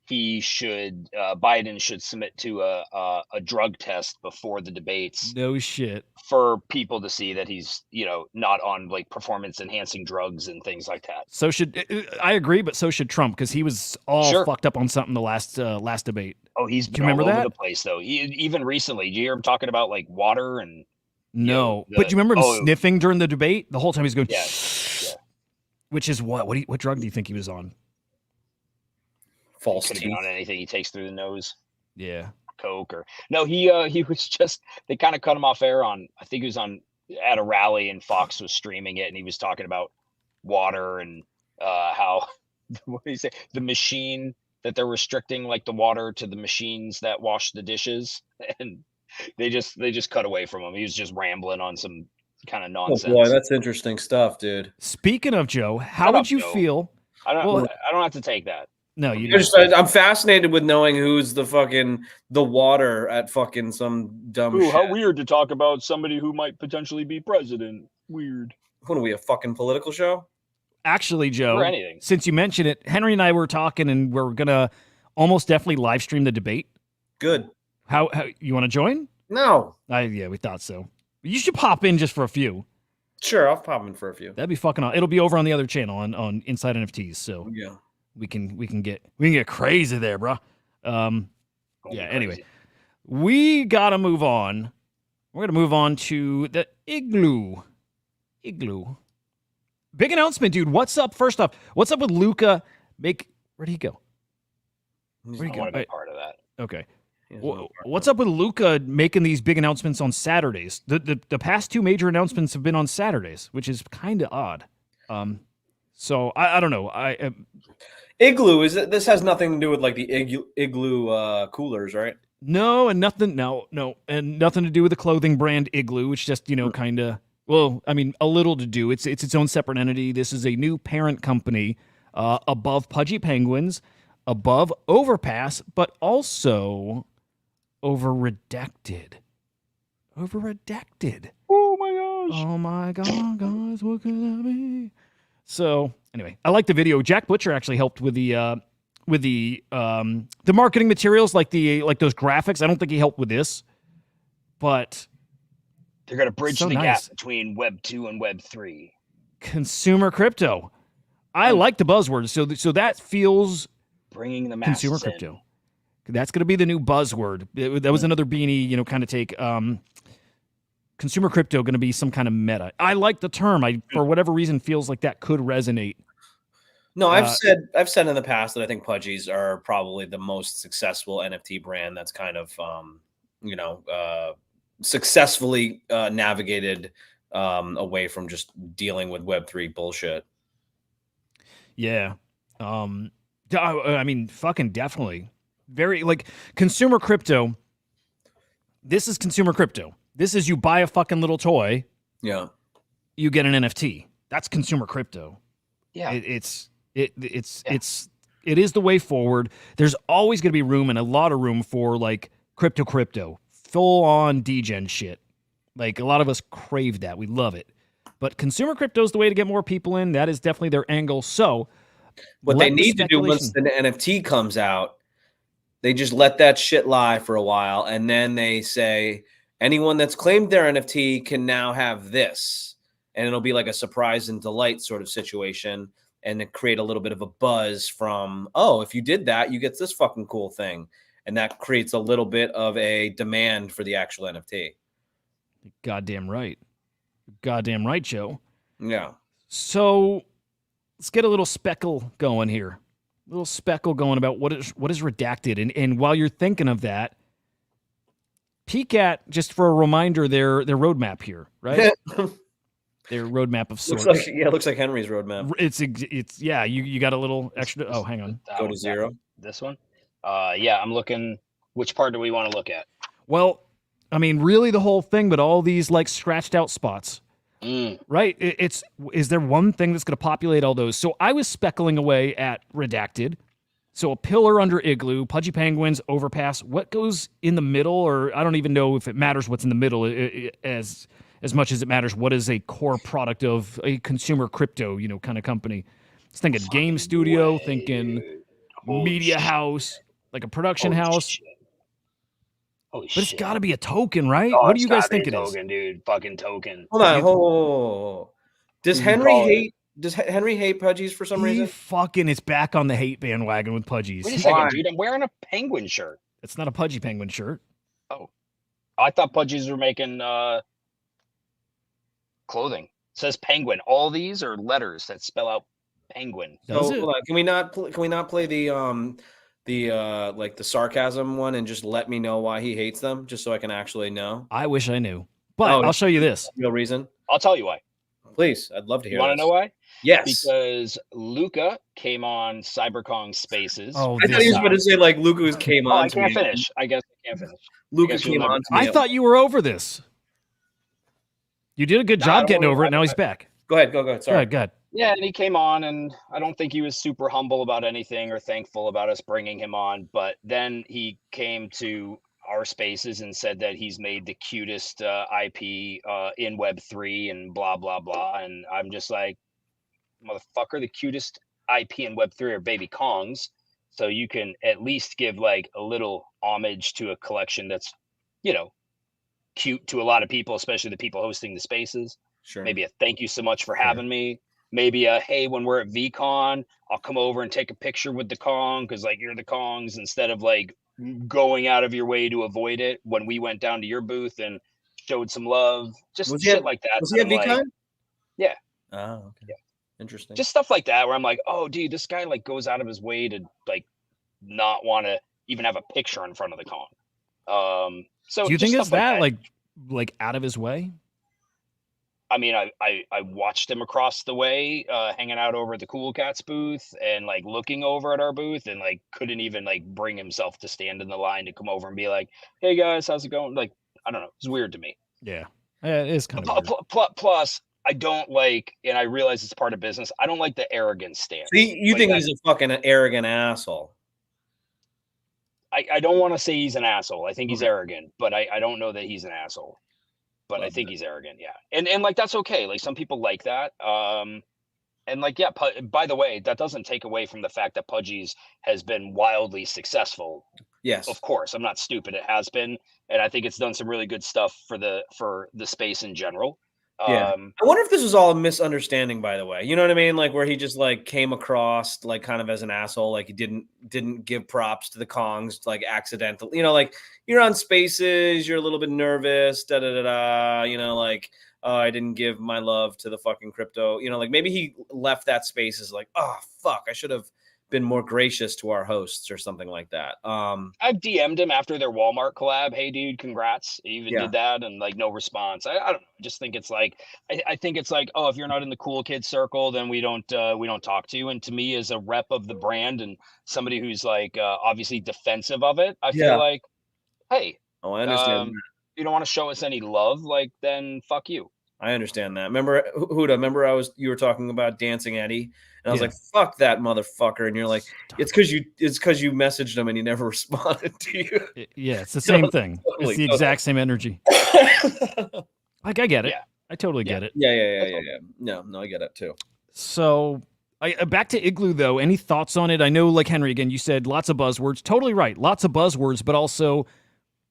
Biden should submit to a drug test before the debates. No shit. For people to see that he's not on like performance enhancing drugs and things like that. So I agree, but so should Trump because he was all fucked up on something the last debate. Oh, he's been all over the place though. Even recently, do you hear him talking about like water and? No, but do you remember him sniffing during the debate? The whole time he's going. Yeah. Which is what? What drug do you think he was on? False. Could have been on anything he takes through the nose. Yeah. Coke or no, he was just, they kind of cut him off air on, I think he was at a rally and Fox was streaming it and he was talking about water and how what do you say, the machine that they're restricting like the water to the machines that wash the dishes, and they just cut away from him. He was just rambling on some kind of nonsense. Oh boy, that's interesting stuff, dude. Speaking of Joe, how would you feel? I don't have to take that. No, you don't. I'm fascinated with knowing who's the water at fucking some dumb shit. How weird to talk about somebody who might potentially be president. Weird. What are we, a fucking political show? Actually, Joe, since you mentioned it, Henry and I were talking and we're going to almost definitely live stream the debate. Good. How you want to join? No. Yeah, we thought so. You should pop in just for a few. Sure, I'll pop in for a few. That'd be fucking awesome. It'll be over on the other channel on Inside NFTs, so yeah. We can get crazy there, bro. Anyway, we gotta move on. We're gonna move on to the Igloo. Big announcement, dude. What's up? First off, what's up with Luca? Where'd he go? Where'd he go? I want to be part of that. Okay. What's up with Luca making these big announcements on Saturdays? The past 2 major announcements have been on Saturdays, which is kind of odd. So I don't know. Igloo this has nothing to do with like the Igloo coolers, right? No, and nothing. No, and nothing to do with the clothing brand Igloo. It's just kind of. Well, I mean, a little to do. It's its own separate entity. This is a new parent company above Pudgy Penguins, above Overpass, but also over Redacted. Oh my gosh. Oh my God, guys, what could that be? So anyway, I like the video. Jack Butcher actually helped with the marketing materials, like those graphics. I don't think he helped with this, but they're gonna bridge the gap between Web 2 and Web 3. Consumer crypto. I like the buzzword. So that feels bringing the masses consumer crypto. That's going to be the new buzzword. That was another beanie, kind of take. Consumer crypto going to be some kind of meta. I like the term. For whatever reason, feels like that could resonate. No, I've said in the past that I think Pudgies are probably the most successful NFT brand that's kind of successfully navigated away from just dealing with Web3 bullshit. Yeah. I mean, fucking definitely. Very like consumer crypto. This is consumer crypto. This is you buy a fucking little toy, Yeah. you get an NFT. That's consumer crypto. Yeah. It is the way forward. There's always going to be room and a lot of room for like crypto, full on degen shit. Like a lot of us crave that. We love it. But consumer crypto is the way to get more people in. That is definitely their angle. So what let they the need to do once the NFT comes out, they just let that shit lie for a while, and then they say anyone that's claimed their NFT can now have this, and it'll be like a surprise and delight sort of situation, and it create a little bit of a buzz from, oh, if you did that, you get this fucking cool thing, and that creates a little bit of a demand for the actual NFT. Goddamn right. Goddamn right, Joe. Yeah. So let's get a little speckle going here. A little speckle going about what is redacted. And while you're thinking of that, peek at, just for a reminder, their roadmap here, right? Their roadmap of sorts. Looks like Henry's roadmap. It's yeah, you got a little extra. Oh, hang on. Go to 0. This one? Yeah, I'm looking. Which part do we want to look at? Well, I mean, really the whole thing, but all these like scratched out spots. Right? Is there one thing that's going to populate all those? So I was speckling away at redacted. So a pillar under Igloo, Pudgy Penguins, Overpass. What goes in the middle? Or I don't even know if it matters what's in the middle as much as it matters what is a core product of a consumer crypto, kind of company. I was thinking game studio, thinking media house, like a production house. Shit. Holy but it's got to be a token, right? Oh, what do you guys gotta be think a it is? token, dude. Fucking token. Hold on. Hold. Does Henry hate Pudgies for some reason? He fucking is back on the hate bandwagon with Pudgies. Wait a second, dude. I'm wearing a penguin shirt. It's not a Pudgy Penguin shirt. Oh. I thought Pudgies were making clothing. It says penguin. All these are letters that spell out penguin. Does it? Hold on. Can we not play the sarcasm one and just let me know why he hates them, just so I can actually know? I wish I knew. But I'll show you this. Real reason? I'll tell you why. Please, I'd love to hear. You want to know why? Yes. Because Luca came on CyberKong Spaces. Oh, I thought he was about to say like Luca came on. I can't finish. I guess I can't finish. Luca came on. I thought you were over this. You did a good job getting over it. Now he's back. Go ahead. Sorry. Go ahead. Yeah, and he came on, and I don't think he was super humble about anything or thankful about us bringing him on. But then he came to our spaces and said that he's made the cutest IP in Web3 and blah, blah, blah. And I'm just like, motherfucker, the cutest IP in Web3 are baby Kongs. So you can at least give like a little homage to a collection that's, cute to a lot of people, especially the people hosting the spaces. Sure. Maybe a thank you so much for having me. Maybe a, hey, when we're at VCon, I'll come over and take a picture with the Kong because like you're the Kongs, instead of like going out of your way to avoid it when we went down to your booth and showed some love. Just shit like that. Was he at VCon? Yeah. Oh, okay. Yeah. Interesting. Just stuff like that where I'm like, oh, dude, this guy like goes out of his way to like not want to even have a picture in front of the Kong. So do you think it's that like out of his way? I mean, I watched him across the way, hanging out over at the Cool Cats booth and like looking over at our booth, and like couldn't even like bring himself to stand in the line to come over and be like, "Hey guys, how's it going?" Like, I don't know, it's weird to me. Yeah, it is kind of weird. Plus, I don't like, and I realize it's part of business. I don't like the arrogance stance. See, you think he's a fucking arrogant asshole? I don't want to say he's an asshole. I think he's arrogant, but I don't know that he's an asshole. But I think he's arrogant, yeah. And like that's okay. Like some people like that. And like, yeah, by the way, that doesn't take away from the fact that Pudgy's has been wildly successful. Yes. Of course. I'm not stupid. It has been. And I think it's done some really good stuff for the space in general. Yeah. I wonder if this was all a misunderstanding, by the way. You know what I mean? Like where he just like came across like kind of as an asshole, like he didn't give props to the Kongs, like accidental. Like you're on spaces, you're a little bit nervous, like I didn't give my love to the fucking crypto. Like maybe he left that space as like, oh fuck, I should have been more gracious to our hosts or something like that. I've DM'd him after their Walmart collab. Hey, dude, congrats! You even Yeah. did that, and like no response. I don't know. I just think it's like I think it's like, oh, if you're not in the cool kid circle, then we don't talk to you. And to me, as a rep of the brand and somebody who's like obviously defensive of it, I feel like, hey, Oh, I understand. You don't want to show us any love, like then fuck you. I understand that. Remember, Hudah, remember you were talking about Dancing Eddie, and I was Yeah. like, fuck that motherfucker. And you're like, it's because you messaged him and he never responded to you. Yeah, it's the same thing. Totally, It's the exact same energy. Like, I get it. Yeah. I totally get it. Yeah. No, I get it too. So, back to Igloo, though. Any thoughts on it? I know, like Henry, again, you said lots of buzzwords. Totally right. Lots of buzzwords, but also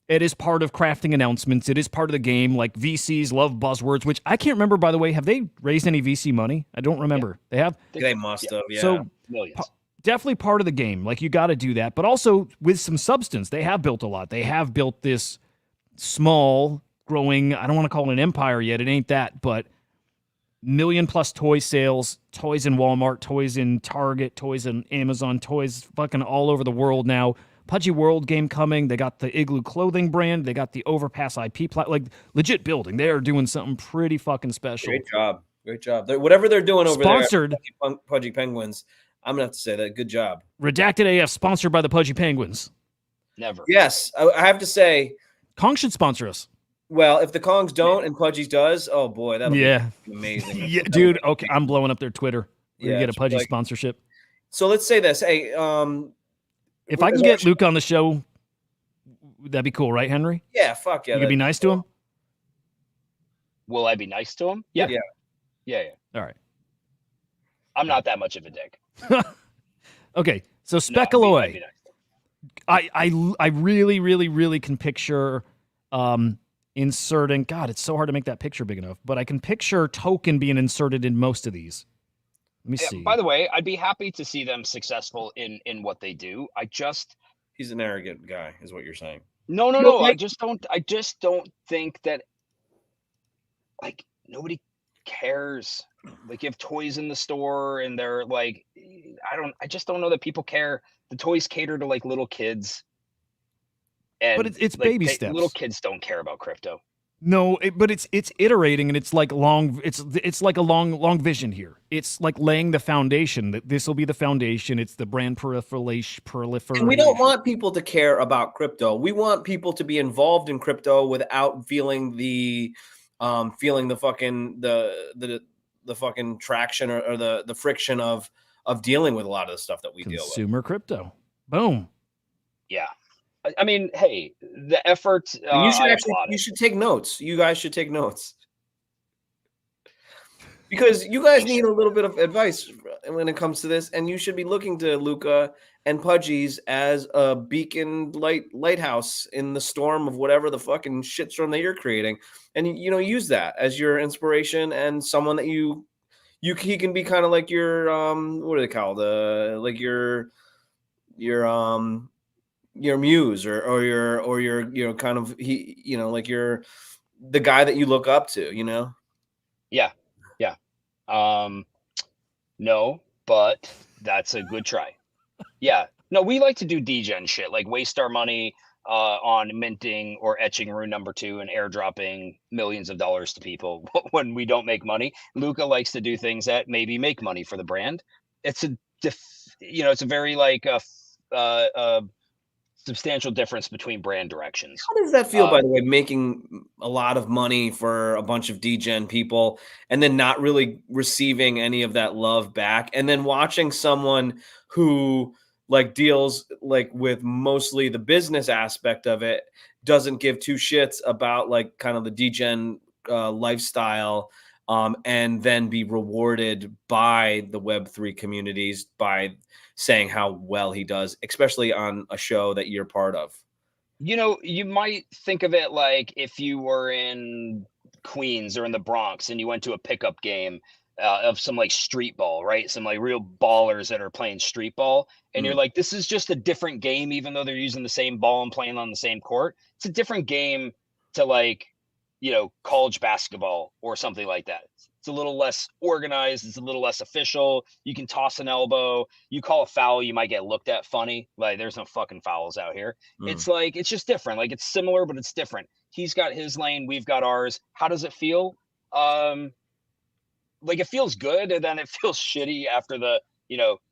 it is part of crafting announcements. It is part of the game. Like, VCs love buzzwords, which I can't remember, by the way. Have they raised any VC money? I don't remember. They have? They must have, yeah. So, Millions. definitely part of the game. Like, you got to do that. But also with some substance. They have built a lot. They have built this small, growing, I don't want to call it an empire yet. It ain't that, but million+ toy sales, toys in Walmart, toys in Target, toys in Amazon, toys fucking all over the world now. Pudgy World game coming. They got the Igloo clothing brand. They got the Overpass IP like legit building. They are doing something pretty fucking special. Great job. Whatever they're doing over Sponsored. there, Pudgy Penguins. I'm gonna have to say that. Good job. Redacted AF, sponsored by the Pudgy Penguins. Never. Yes, I have to say. Kong should sponsor us. Well, if the Kongs don't and Pudgy's does, oh boy, that'll be amazing. Yeah, dude. Okay, I'm blowing up their Twitter. We're gonna get a Pudgy like, sponsorship. So let's say this. Hey, if I can get Luke on the show, that'd be cool, right, Henry? Yeah, fuck yeah. You could be nice to him? Will I be nice to him? Yeah. All right. I'm not that much of a dick. Okay, so speckle I'd away. be nice. I really, really, really can picture inserting. God, it's so hard to make that picture big enough, but I can picture token being inserted in most of these. Let me see. By the way, I'd be happy to see them successful in what they do. He's an arrogant guy, is what you're saying. No. I just don't think that, like, nobody cares. Like, you have toys in the store and they're like, I just don't know that people care. The toys cater to like little kids. And but it's like, baby steps. Little kids don't care about crypto. No, but it's iterating, and it's like long. It's like a long vision here. It's like laying the foundation. That this will be the foundation. It's the brand proliferation. And we don't want people to care about crypto. We want people to be involved in crypto without feeling the fucking the fucking traction or the friction of dealing with a lot of the stuff that we deal with. Consumer crypto. Boom. Yeah. I mean, hey, the effort. You should take notes. You guys should take notes because you guys need a little bit of advice when it comes to this, and you should be looking to Luca and Pudgy's as a beacon lighthouse in the storm of whatever the fucking shitstorm that you're creating, and use that as your inspiration and someone that he can be kind of like your what are they called like your muse or your kind of like you're the guy that you look up to, Yeah. No, but that's a good try. Yeah. No, we like to do degen shit, like waste our money on minting or etching rune number 2 and airdropping millions of dollars to people when we don't make money. Luca likes to do things that maybe make money for the brand. It's it's a very like substantial difference between brand directions. How does that feel, by the way, making a lot of money for a bunch of degen people and then not really receiving any of that love back, and then watching someone who like deals like with mostly the business aspect of it, doesn't give two shits about like kind of the degen lifestyle, and then be rewarded by the Web3 communities by saying how well he does, especially on a show that you're part of. You might think of it like if you were in Queens or in the Bronx and you went to a pickup game of some like street ball, right? Some like real ballers that are playing street ball. And you're like, this is just a different game, even though they're using the same ball and playing on the same court. It's a different game to like, college basketball or something like that. It's a little less organized. It's a little less official. You can toss an elbow. You call a foul, you might get looked at funny. Like there's no fucking fouls out here. It's like it's just different. Like it's similar, but it's different. He's got his lane. We've got ours. How does it feel? Like it feels good, and then it feels shitty after the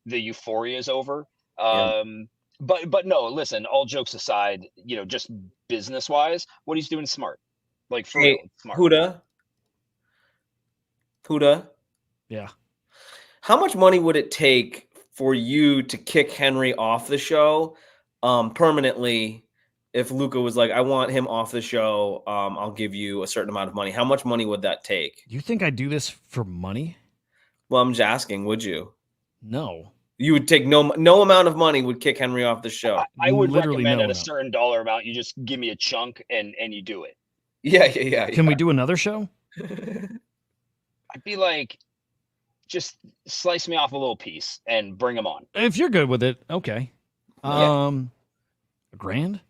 the euphoria is over. But no, listen. All jokes aside, just business wise, what he's doing is smart. Like for real, smart. Hudah. Yeah. How much money would it take for you to kick Henry off the show permanently? If Luca was like, I want him off the show, I'll give you a certain amount of money. How much money would that take? You think I do this for money? Well, I'm just asking, would you? No. You would take no amount of money would kick Henry off the show. I would Literally recommend no at a amount. certain dollar amount, you just give me a chunk and you do it. Yeah. Can we do another show? I'd be like, just slice me off a little piece and bring him on. If you're good with it, okay. Yeah. A grand?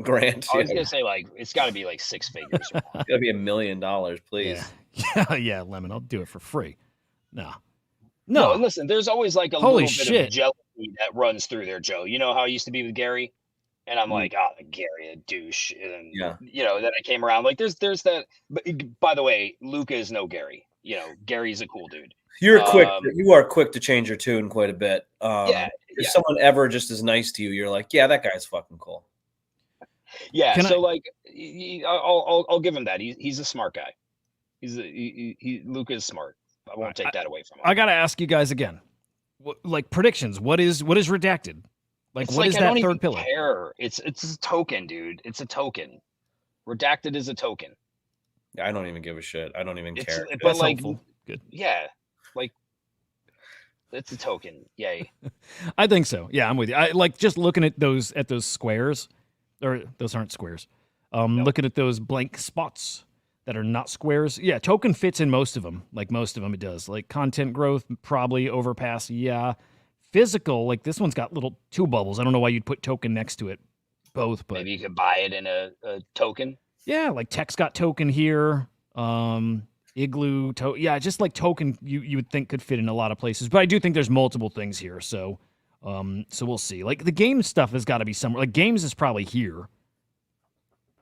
Grant. I was gonna say like it's got to be like 6 figures. It's gotta be $1 million, please. Yeah, Lemon. I'll do it for free. No. No, listen. There's always like a Holy little bit of jealousy that runs through there, Joe. You know how it used to be with Gary, and I'm like, Gary, a douche. And then I came around. Like, there's that. But by the way, Luca is no Gary. Gary's a cool dude. You are quick to change your tune quite a bit. If someone ever just is nice to you, you're like, yeah, that guy's fucking cool. Yeah. I'll give him that. He's a smart guy. Luca is smart. I won't take that away from him. I got to ask you guys again. Like predictions. What is redacted? Like, what is that third pillar? Care. It's a token, dude. It's a token. Redacted is a token. I don't even give a shit. I don't even care. But That's like, helpful. Good. Yeah, like it's a token. Yay. I think so. Yeah, I'm with you. I like just looking at those squares, or those aren't squares. Looking at those blank spots that are not squares. Yeah, token fits in most of them. Like most of them, it does. Like content growth, probably overpass. Yeah, physical. Like this one's got little 2 bubbles. I don't know why you'd put token next to it. Both, but maybe you could buy it in a token. Yeah, like tech's got token here. Igloo, just like token you would think could fit in a lot of places. But I do think there's multiple things here. So we'll see. Like the game stuff has got to be somewhere. Like games is probably here.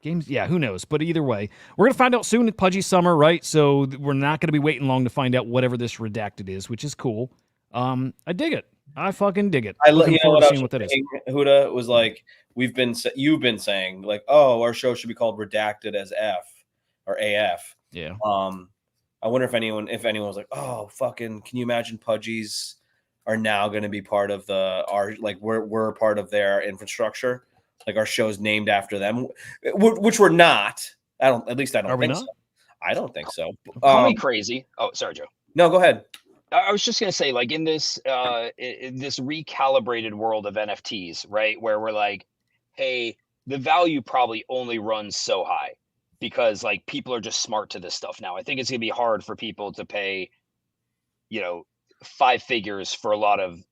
Games, yeah, who knows? But either way, we're going to find out soon at Pudgy Summer, right? So we're not going to be waiting long to find out whatever this redacted is, which is cool. I dig it. I fucking dig it. Looking forward to seeing what that is. Hudah was like, you've been saying like, oh, our show should be called Redacted as F or AF. Yeah. I wonder if anyone was like, oh, fucking, can you imagine Pudgies are now going to be part of we're part of their infrastructure. Like our show's named after them, which we're not. I don't think so. I don't think so. Call me crazy. Oh, sorry, Joe. No, go ahead. I was just gonna say, like in this this recalibrated world of NFTs, right, where we're like, hey, the value probably only runs so high because like people are just smart to this stuff now. I think it's gonna be hard for people to pay, 5 figures for a lot of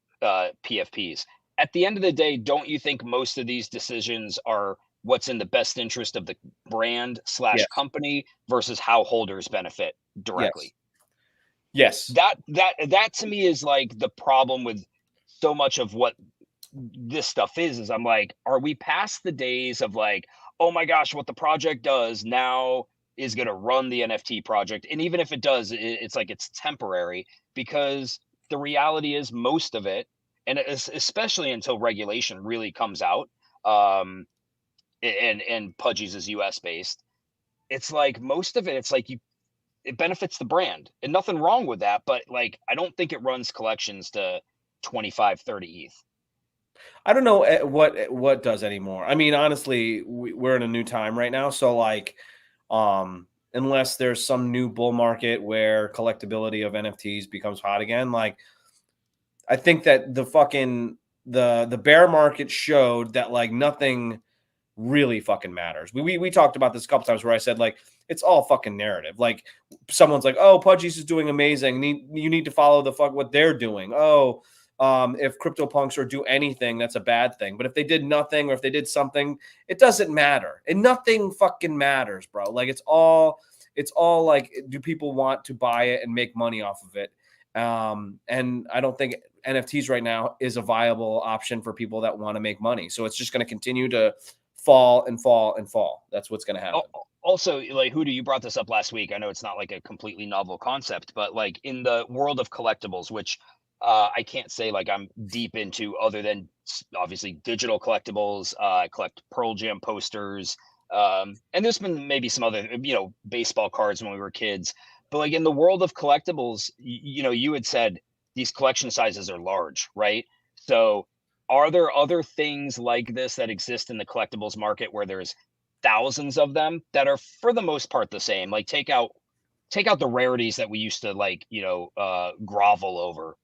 PFPs. At the end of the day, don't you think most of these decisions are what's in the best interest of the brand / company versus how holders benefit directly? Yes. That to me is like the problem with so much of what this stuff is I'm like, are we past the days of like, oh my gosh, what the project does now is going to run the NFT project? And even if it does, it's like it's temporary, because the reality is most of it, and especially until regulation really comes out, and Pudgy's is US based, it's like most of it, it's like it benefits the brand, and nothing wrong with that. But like, I don't think it runs collections to 25, 30 ETH. I don't know what does anymore. I mean, honestly, we're in a new time right now. So like, unless there's some new bull market where collectability of NFTs becomes hot again, like I think that the bear market showed that like nothing really fucking matters. We talked about this a couple times where I said like, it's all fucking narrative. Like someone's like, oh, Pudgy's is doing amazing. You need to follow what they're doing. Oh, if CryptoPunks or do anything, that's a bad thing. But if they did nothing, or if they did something, it doesn't matter. And nothing fucking matters, bro. Like it's all It's all like, do people want to buy it and make money off of it? And I don't think NFTs right now is a viable option for people that want to make money. So it's just going to continue to fall and fall and fall. That's what's going to happen. Also, like, Hudah, you brought this up last week. I know it's not like a completely novel concept, but like in the world of collectibles, which I can't say like I'm deep into other than obviously digital collectibles. I collect Pearl Jam posters. And there's been maybe some other, baseball cards when we were kids. But like in the world of collectibles, you had said these collection sizes are large, right? So are there other things like this that exist in the collectibles market where there's thousands of them that are for the most part the same? Like take out the rarities that we used to like, grovel over.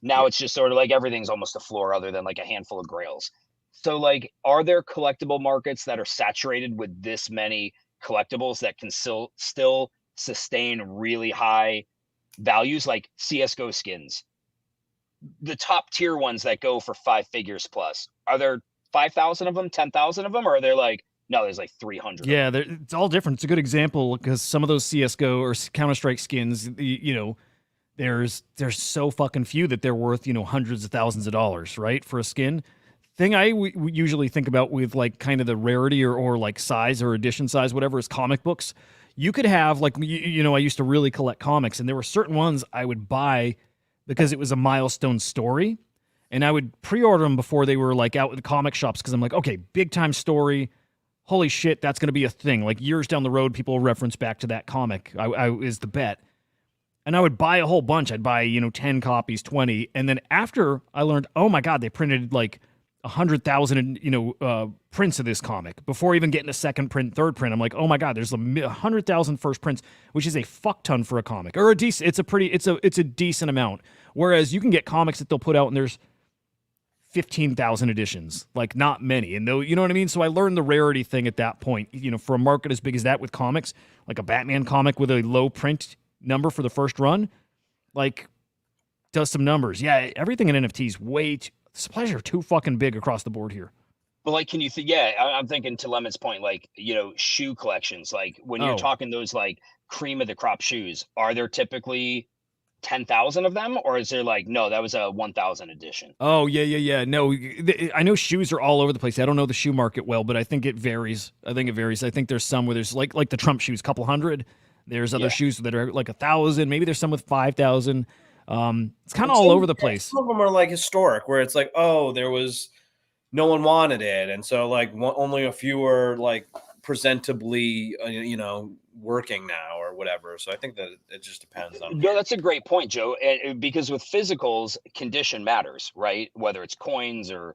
Now it's just sort of like everything's almost a floor other than like a handful of grails. So like, are there collectible markets that are saturated with this many collectibles that can still sustain really high values, like CSGO skins? The top tier ones that go for 5 figures plus, are there 5,000 of them, 10,000 of them, or are there like, no, there's like 300? Yeah, it's all different. It's a good example because some of those CSGO or Counter-Strike skins, there's so fucking few that they're worth, hundreds of thousands of dollars, right, for a skin. Thing I usually think about with like kind of the rarity or like size or edition size, whatever, is comic books. You could have like, I used to really collect comics, and there were certain ones I would buy because it was a milestone story, and I would pre-order them before they were like out in the comic shops because I'm like, okay, big time story. Holy shit, that's going to be a thing. Like years down the road, people will reference back to that comic. I is the bet. And I would buy a whole bunch. I'd buy, 10 copies, 20. And then after I learned, oh my God, they printed like 100,000, prints of this comic before even getting a second print, third print. I'm like, oh my God, there's 100,000 first prints, which is a fuck ton for a comic, or a decent. It's a decent amount. Whereas you can get comics that they'll put out and there's 15,000 editions, like not many. And though, you know what I mean? So I learned the rarity thing at that point, for a market as big as that with comics, like a Batman comic with a low print number for the first run, like does some numbers. Yeah, everything in NFTs supplies are too fucking big across the board here. But like, can you I'm thinking to Lemon's point, like, shoe collections, like when you're talking those like cream of the crop shoes, are there typically 10,000 of them, or is there like, no, that was a 1,000 edition? Oh yeah. No, I know shoes are all over the place. I don't know the shoe market well, but I think it varies. I think there's some where there's like the Trump shoes, couple hundred. There's other shoes that are like 1,000. Maybe there's some with 5,000. It's kind of all over the place. Some of them are like historic, where it's like, oh, there was no one wanted it, and so like only a few are like presentably, working now or whatever. So I think that it just depends on. No, that's a great point, Joe. Because with physicals, condition matters, right? Whether it's coins or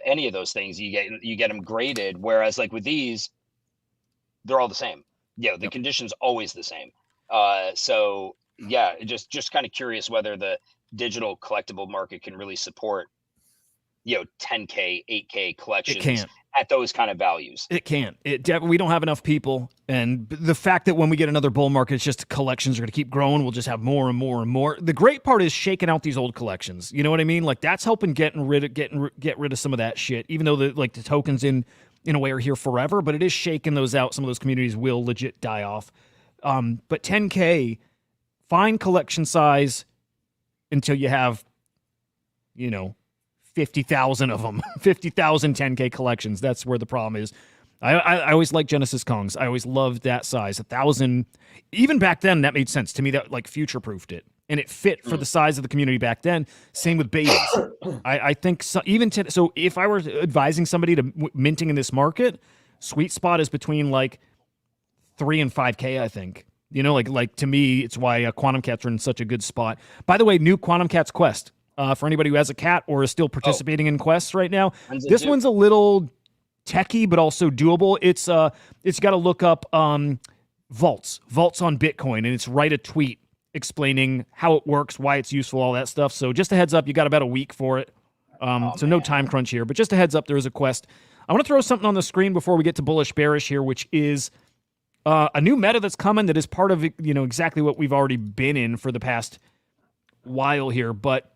any of those things, you get them graded. Whereas like with these, they're all the same. Yeah, the condition's always the same. So yeah, just kind of curious whether the digital collectible market can really support, 10K, 8K collections. It can't. At those kind of values. It can't. We don't have enough people. And the fact that when we get another bull market, it's just collections are going to keep growing. We'll just have more and more and more. The great part is shaking out these old collections. You know what I mean? Like that's helping get rid of some of that shit, even though the tokens in a way are here forever, but it is shaking those out. Some of those communities will legit die off. But 10K, fine collection size until you have, 50,000 of them, 50,000 10K collections. That's where the problem is. I always liked Genesis Kongs. I always loved that size. 1,000, even back then, that made sense to me. That like future-proofed it, and it fit for the size of the community back then. Same with babies. I think so, so if I were advising somebody to minting in this market, sweet spot is between like 3 and 5K. I think like to me, it's why Quantum Cats are in such a good spot. By the way, new Quantum Cats Quest. For anybody who has a cat or is still participating in quests right now, this one's a little techie, but also doable. It's got to look up vaults on Bitcoin, and it's write a tweet explaining how it works, why it's useful, all that stuff. So just a heads up, you got about a week for it. No time crunch here, but just a heads up, there is a quest. I want to throw something on the screen before we get to bullish bearish here, which is a new meta that's coming that is part of exactly what we've already been in for the past while here, but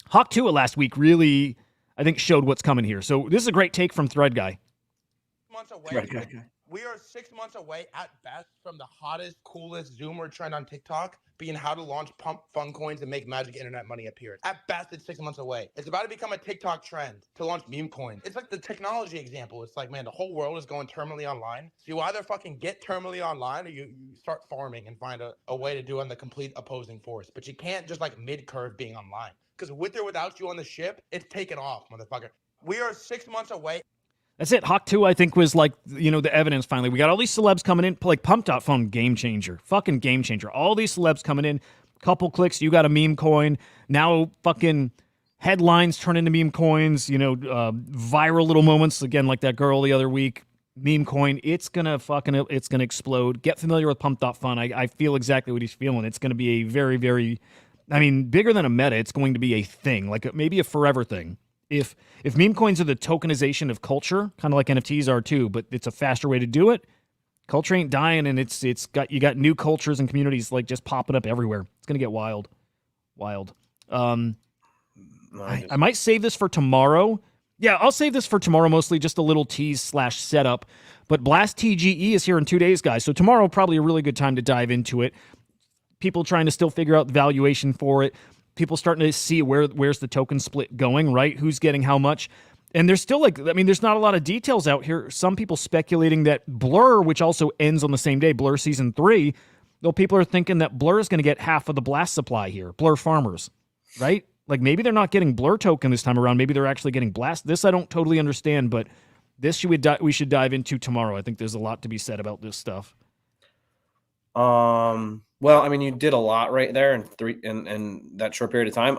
Hawk 2 last week really, I think, showed what's coming here. So this is a great take from Thread Guy. Months away. We are 6 months away at best from the hottest, coolest Zoomer trend on TikTok being how to launch pump fun coins and make magic internet money appear. At best, it's 6 months away. It's about to become a TikTok trend to launch meme coin. It's like the technology example. It's like, man, the whole world is going terminally online. So you either fucking get terminally online or you start farming and find a way to do on the complete opposing force. But you can't just like mid-curve being online. Because with or without you on the ship, it's taken off, motherfucker. We are 6 months away. That's it. Hawk 2, I think, was like, you know, the evidence finally. We got all these celebs coming in, like Pump.Phone, game changer. Fucking game changer. All these celebs coming in, couple clicks, you got a meme coin. Now fucking headlines turn into meme coins, you know, viral little moments, again, like that girl the other week. Meme coin, it's gonna explode. Get familiar with Pump.Fun. I feel exactly what he's feeling. It's gonna be a very, very, I mean, bigger than a meta. It's going to be a thing, like maybe a forever thing. If meme coins are the tokenization of culture, kind of like NFTs are too, but it's a faster way to do it. Culture ain't dying, and you got new cultures and communities like just popping up everywhere. It's gonna get wild. I might save this for tomorrow. Yeah, I'll save this for tomorrow, mostly just a little tease/setup. But Blast TGE is here in 2 days, guys. So tomorrow, probably a really good time to dive into it. People trying to still figure out the valuation for it. People starting to see where's the token split going, right? Who's getting how much? And there's still there's not a lot of details out here. Some people speculating that Blur, which also ends on the same day, Blur Season 3, though people are thinking that Blur is going to get half of the Blast supply here, Blur farmers, right? Like maybe they're not getting Blur token this time around. Maybe they're actually getting Blast. This I don't totally understand, but this we should dive into tomorrow. I think there's a lot to be said about this stuff. Well, I mean, you did a lot right there in that short period of time.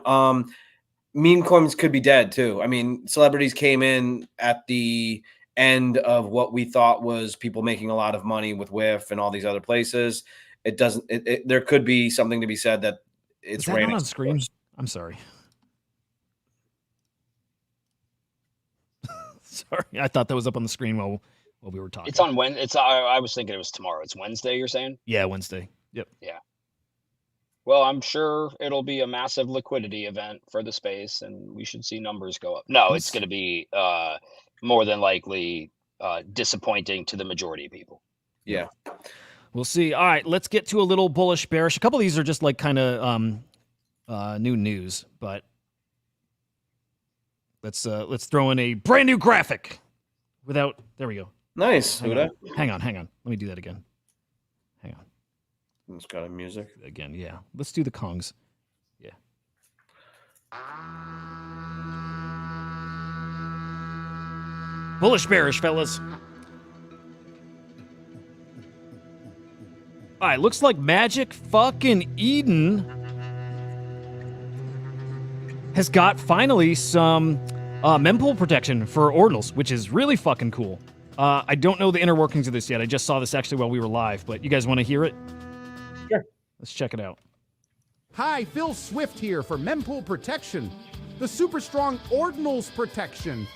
Meme coins could be dead too. I mean, celebrities came in at the end of what we thought was people making a lot of money with Whiff and all these other places. It doesn't. There could be something to be said that it's Is that not on screen. I'm sorry. Sorry, I thought that was up on the screen while we were talking. It's on when. I was thinking it was tomorrow. It's Wednesday. You're saying? Yeah, Wednesday. Yep. Yeah. Well, I'm sure it'll be a massive liquidity event for the space, and we should see numbers go up. No, it's going to be more than likely disappointing to the majority of people. Yeah. We'll see. All right, let's get to a little bullish, bearish. A couple of these are just like kind of new news, but let's throw in a brand new graphic. There we go. Nice. Hudah. Hang on. Let me do that again. Hang on. It's got a music again. Yeah. Let's do the Kongs. Yeah. Bullish, bearish, fellas. All right. Looks like Magic fucking Eden has got finally some mempool protection for ordinals, which is really fucking cool. I don't know the inner workings of this yet. I just saw this actually while we were live, but you guys want to hear it? Sure. Let's check it out. Hi, Phil Swift here for Mempool Protection, the super strong ordinals protection.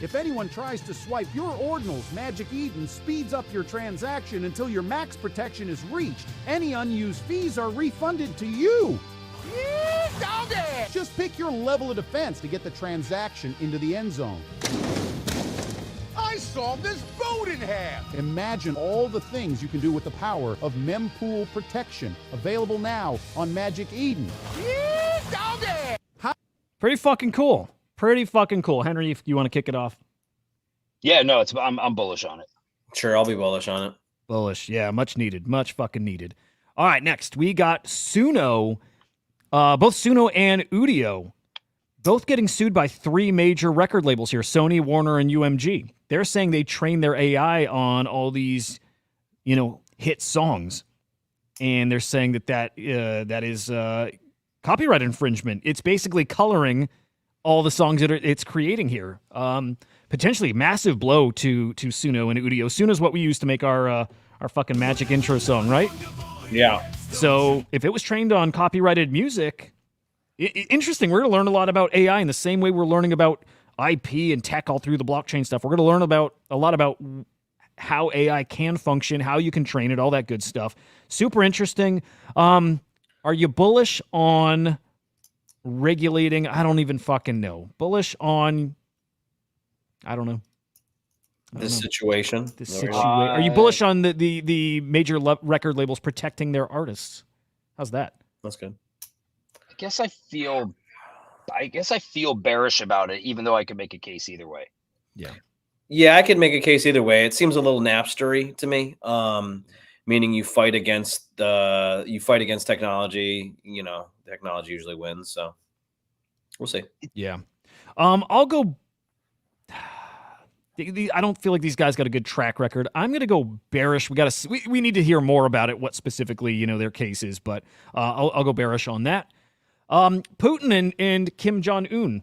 If anyone tries to swipe your ordinals, Magic Eden speeds up your transaction until your max protection is reached. Any unused fees are refunded to you. Just pick your level of defense to get the transaction into the end zone. I solved this boat in half! Imagine all the things you can do with the power of Mempool Protection. Available now on Magic Eden. Pretty fucking cool. Henry, if you want to kick it off. Yeah, no, I'm bullish on it. Sure, I'll be bullish on it. Bullish, yeah, much needed, much fucking needed. All right, next we got Suno. Both Suno and Udio, both getting sued by 3 major record labels here, Sony, Warner, and UMG. They're saying they train their AI on all these, hit songs. And they're saying that is copyright infringement. It's basically coloring all the songs that it's creating here. Potentially massive blow to Suno and Udio. Suno is what we use to make our fucking Magic intro song, right? Yeah. So if it was trained on copyrighted music, interesting. We're going to learn a lot about AI in the same way we're learning about IP and tech all through the blockchain stuff. We're going to learn a lot about how AI can function, how you can train it, all that good stuff. Super interesting. Are you bullish on regulating? I don't even fucking know. Bullish on, I don't know. This situation. This There we go. situation. Are you bullish on the major record labels protecting their artists? How's that? That's good. I guess I feel bearish about it, even though I could make a case either way. Yeah. Yeah, I could make a case either way. It seems a little Napstery to me. Meaning you fight against technology. You know, technology usually wins. So we'll see. Yeah. I'll go. I don't feel like these guys got a good track record. I'm going to go bearish. We need to hear more about it, what specifically, their case is, but I'll go bearish on that. Putin and Kim Jong-un.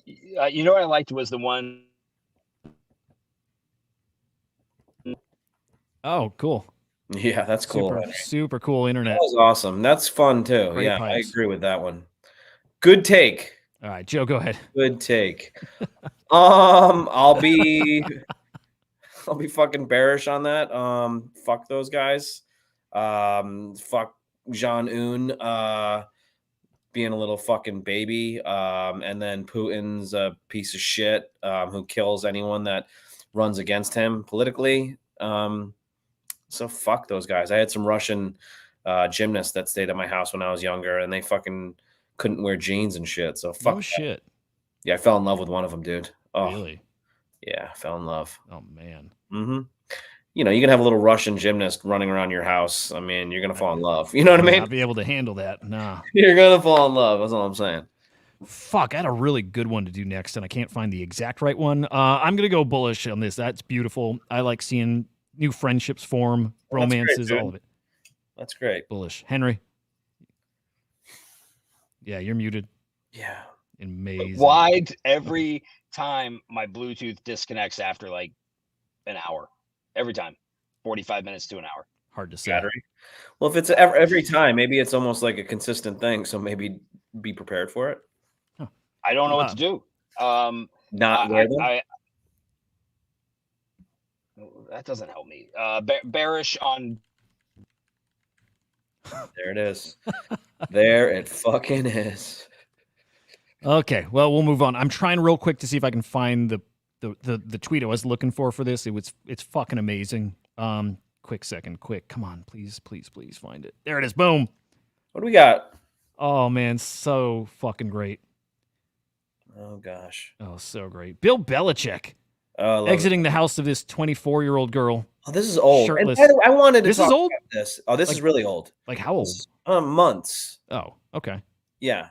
You know what I liked was the one. Oh, cool. Yeah, that's cool. Super cool internet. That was awesome. That's fun too. Great yeah, pipes. I agree with that one. Good take. All right, Joe, go ahead. Good take. I'll be fucking bearish on that. Fuck those guys. Fuck Jong-un being a little fucking baby. And then Putin's a piece of shit who kills anyone that runs against him politically. So fuck those guys. I had some Russian gymnasts that stayed at my house when I was younger, and they fucking couldn't wear jeans and shit. So fuck. No shit. Yeah, I fell in love with one of them, dude. Oh, really? Yeah, I fell in love. Oh man. Mm-hmm. You can have a little Russian gymnast running around your house. I mean, you're gonna fall in love. You know what I mean? Not be able to handle that. Nah. You're gonna fall in love. That's all I'm saying. Fuck, I had a really good one to do next, and I can't find the exact right one. I'm gonna go bullish on this. That's beautiful. I like seeing new friendships form, romances, great, all of it. That's great. Bullish. Henry. Yeah, you're muted. Yeah. Amazing. Why every time my Bluetooth disconnects after like an hour? Every time. 45 minutes to an hour. Hard to say. Battery. Well, if it's every time, maybe it's almost like a consistent thing. So maybe be prepared for it. Huh. I don't know what to do. Not wear them? That doesn't help me. Bearish on. There it is. There it fucking is. Okay, well, we'll move on. I'm trying real quick to see if I can find the tweet I was looking for this. It's fucking amazing. Quick second, quick. Come on, please find it. There it is. Boom. What do we got? Oh man, so fucking great. Oh gosh. Oh, so great. Bill Belichick exiting the house of this 24-year-old girl. Oh, this is old. Shirtless. And I wanted to This talk is old? about this. Oh, this is really old. Like how old? Months. Oh, okay. Yeah.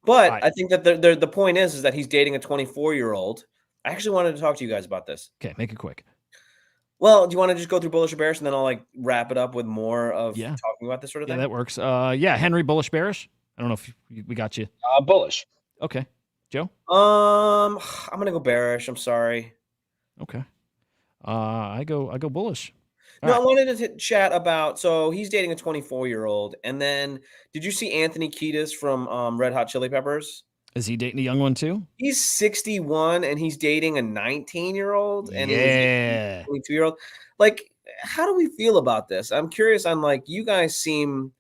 But I think that the point is that he's dating a 24-year-old. I actually wanted to talk to you guys about this. Okay, make it quick. Well, do you want to just go through bullish or bearish, and then I'll like wrap it up with more of talking about this sort of thing? Yeah, that works. Henry, bullish, bearish. I don't know if we got you. Bullish. Okay, Joe. I'm gonna go bearish. I'm sorry. Okay. I go bullish. No, I wanted to chat about. So he's dating a 24-year-old, and then did you see Anthony Kiedis from Red Hot Chili Peppers? Is he dating a young one too? He's 61 and he's dating a 19-year-old and a 22-year-old. Like, how do we feel about this? I'm curious. I'm like, you guys seem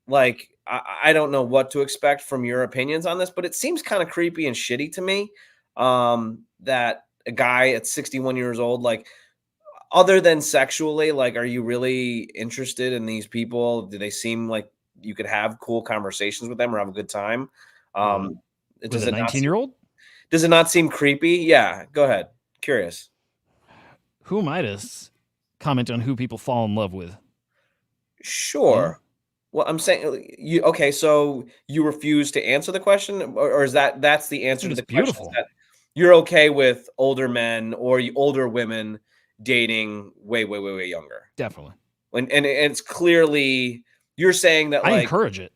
like I don't know what to expect from your opinions on this, but it seems kind of creepy and shitty to me. That a guy at 61 years old, like, other than sexually, like, are you really interested in these people? Do they seem like you could have cool conversations with them or have a good time? Does a 19-year-old? Does it not seem creepy? Yeah, go ahead. Curious. Who am I to comment on who people fall in love with? Sure. Yeah. Well, I'm saying okay. So you refuse to answer the question, or is that's the answer to the beautiful question? That you're okay with older men or older women dating way younger? Definitely. And it's clearly you're saying that I encourage it.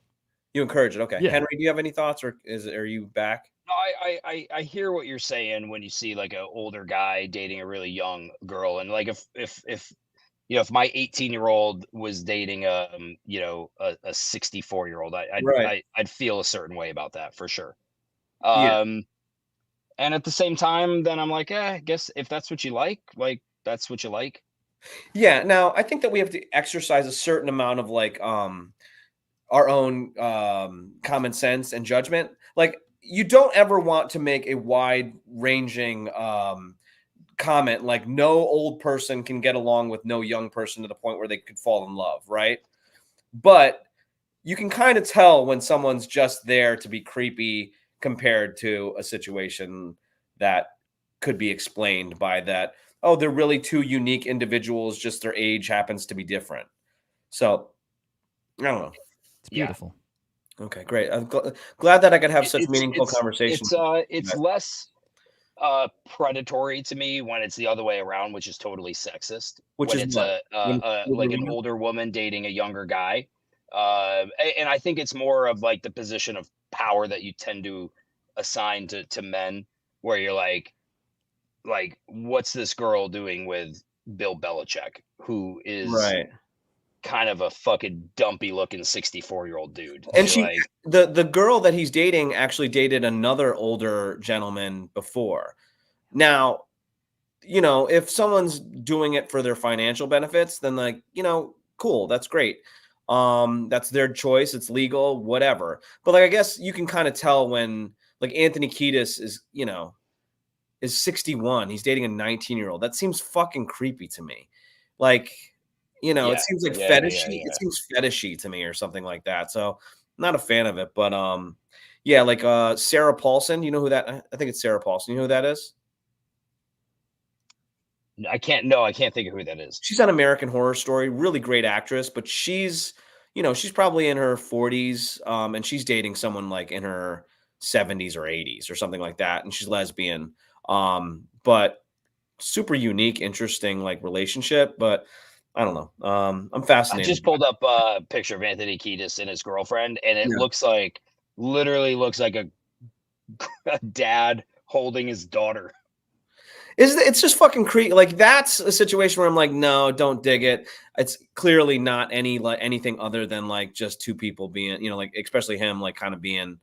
You encourage it. Okay. Yeah. Henry, do you have any thoughts, or are you back? No, I hear what you're saying when you see like an older guy dating a really young girl, and like if if my 18-year-old was dating a 64-year-old, I'd feel a certain way about that for sure. And at the same time, then I'm like, I guess if that's what you like that's what you like. Yeah. Now I think that we have to exercise a certain amount of like our own common sense and judgment. Like, you don't ever want to make a wide-ranging comment like no old person can get along with no young person to the point where they could fall in love, right? But you can kind of tell when someone's just there to be creepy compared to a situation that could be explained by that, oh, they're really two unique individuals, just their age happens to be different. So, I don't know. It's beautiful. Okay, great. I'm glad that I could have such It's meaningful conversations. it's less predatory to me when it's the other way around, which is totally sexist. Which When is it's what? like an older woman dating a younger guy. And I think it's more of like the position of power that you tend to assign to men, where you're like what's this girl doing with Bill Belichick, who is Right. kind of a fucking dumpy looking 64-year-old dude. And You're she, like, the girl that he's dating actually dated another older gentleman before. Now, you know, if someone's doing it for their financial benefits, then like, you know, cool, that's great. That's their choice, it's legal, whatever. But like I guess you can kind of tell when like Anthony Kiedis is, you know, is 61. He's dating a 19-year-old. That seems fucking creepy to me. Like, you know, it Yeah, seems like yeah, fetishy. yeah. It seems fetishy to me or something like that. So not a fan of it. But yeah, like Sarah Paulson. You know who that? I think it's Sarah Paulson. You know who that is? I can't think of who that is. She's on American Horror Story. Really great actress, but she's, you know, she's probably in her 40s, and she's dating someone like in her 70s or 80s or something like that, and she's lesbian. But super unique, interesting like relationship. But I don't know. I'm I fascinated. just pulled up a picture of Anthony Kiedis and his girlfriend, and it Yeah. literally looks like a dad holding his daughter. It's just fucking creepy. Like that's a situation where I'm like, no, don't dig it. It's clearly not anything other than like just two people being, you know, like especially him, like kind of being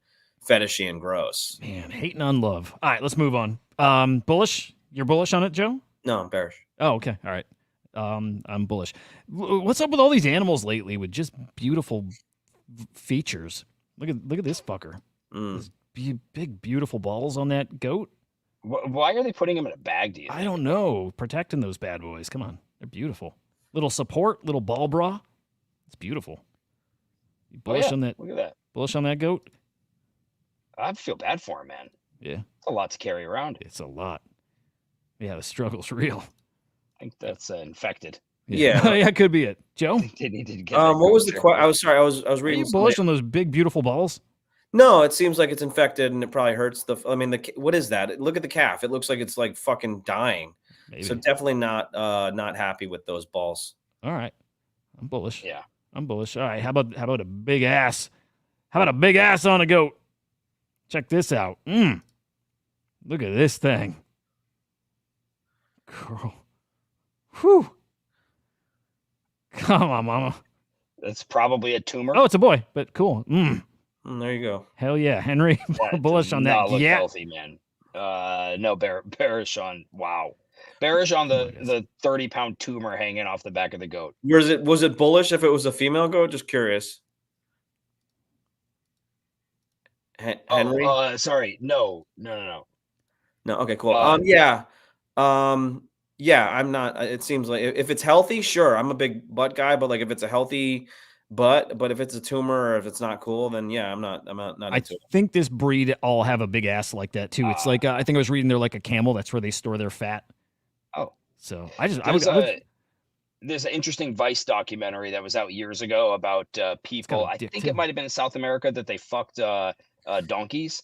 fetishy and gross. Man, hating on love. All right, let's move on. Bullish? You're bullish on it, Joe? No, I'm bearish. Oh, okay. All right. I'm bullish. What's up with all these animals lately with just beautiful features? Look at this fucker. Those big, beautiful balls on that goat. Why are they putting him in a bag, do you think? I don't know. Protecting those bad boys. Come on. They're beautiful. Little support, little ball bra. It's beautiful. You bullish on that? Look at that. Bullish on that goat? I feel bad for him, man. Yeah. It's a lot to carry around. It's a lot. Yeah, the struggle's real. I think that's infected. Yeah. Yeah, could be it. Joe? They need to get What was the question? I was sorry. I was Are reading. you bullish on those big, beautiful balls? No, it seems like it's infected and it probably hurts the. I mean, what is that? Look at the calf. It looks like it's like fucking dying. Maybe. So definitely not happy with those balls. All right. I'm bullish. Yeah. I'm bullish. All right. How about a big ass? How about a big ass on a goat? Check this out. Look at this thing. Girl. Whew. Come on, mama. That's probably a tumor. Oh, it's a boy, but cool. There you go. Hell yeah. Henry, That bullish does on not that. look Yeah. healthy, man. No, bearish on. Wow, bearish on the 30-pound tumor hanging off the back of the goat. Was it bullish if it was a female goat? Just curious. Henry? Oh, sorry. No. No. Okay, cool. Yeah. Yeah, I'm not. It seems like if it's healthy, sure. I'm a big butt guy, but like if it's a healthy butt, but if it's a tumor or if it's not cool, then yeah, I'm not I into it. think this breed all have a big ass like that too. It's like I think I was reading they're like a camel. That's where they store their fat. Oh, so there's an interesting Vice documentary that was out years ago about people. I think it might have been in South America that they fucked donkeys.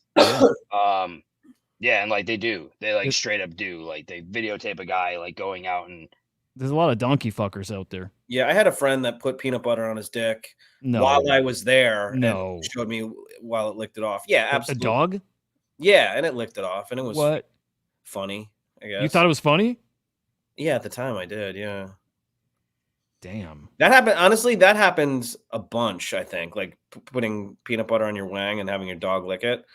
Yeah, and like they like straight up do, like they videotape a guy like going out and. There's a lot of donkey fuckers out there. Yeah, I had a friend that put peanut butter on his dick No. while I was there. No. And showed me while it licked it off. Yeah, absolutely. A dog? Yeah, and it licked it off, and it was what? Funny, I guess. You thought it was funny? Yeah, at the time I did, yeah. Damn. That happened, honestly, that happens a bunch, I think, like putting peanut butter on your wang and having your dog lick it.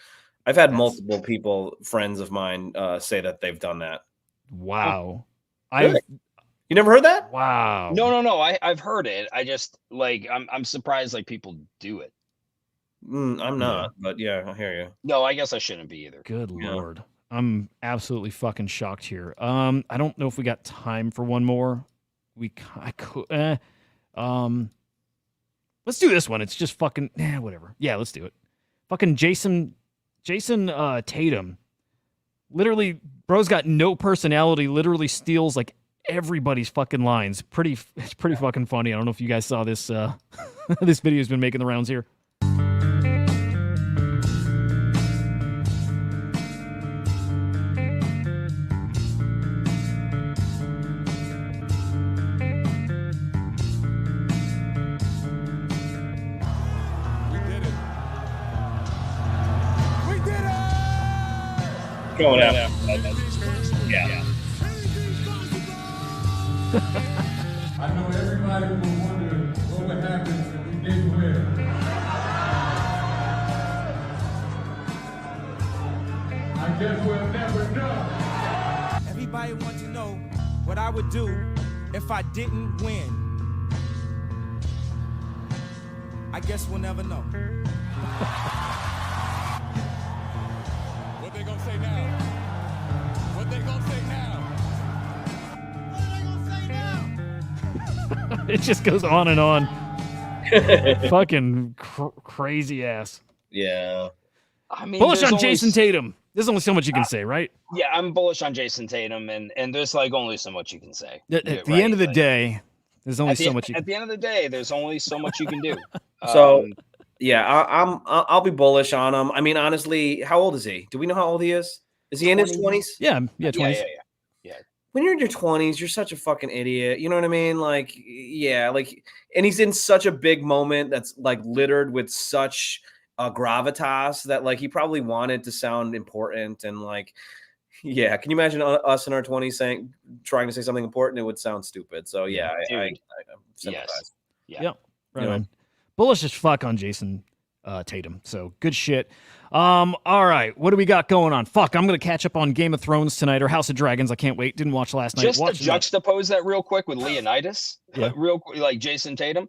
I've had multiple people, friends of mine, say that they've done that. Wow. Really? You never heard that? Wow. No. I've heard it. I just like I'm surprised like people do it. I'm not, but yeah, I hear you. No, I guess I shouldn't be either. Good Yeah. lord. I'm absolutely fucking shocked here. I don't know if we got time for one more. I could let's do this one. It's just fucking whatever. Yeah, let's do it. Fucking Jason Tatum. Literally, bro's got no personality, literally steals like everybody's fucking lines. It's pretty fucking funny. I don't know if you guys saw this this video's been making the rounds here. Going out. Yeah. I know everybody will wonder what would happen if we didn't win. I guess we'll never know. Everybody wants to know what I would do if I didn't win. I guess we'll never know. What they gonna say now? What they gonna say now? What they gonna say now? It just goes on and on. Fucking crazy ass. Yeah. I mean, Bullish there's on only Jason Tatum. There's only so much you can say, right? Yeah, I'm bullish on Jason Tatum, and there's like only so much you can say. At the right? end of the Like, day, there's only so much you At can. the end of the day, there's only so much you can do. So, yeah, I'll be bullish on him. I mean, honestly, how old is he? Do we know how old he is? Is he in his 20s? Yeah, 20s. Yeah. When you're in your 20s, you're such a fucking idiot. You know what I mean? Like, yeah, like, and he's in such a big moment that's like littered with such gravitas that like he probably wanted to sound important and like, yeah. Can you imagine us in our 20s trying to say something important? It would sound stupid. So yeah, I sympathize. Yeah. Yep. Right You know? on. Bullish as fuck on Jason Tatum. So good shit. All right. What do we got going on? Fuck, I'm going to catch up on Game of Thrones tonight or House of Dragons. I can't wait. Didn't watch last night. Just to Watching that. juxtapose that real quick with Leonidas, Yeah. real quick, like Jason Tatum.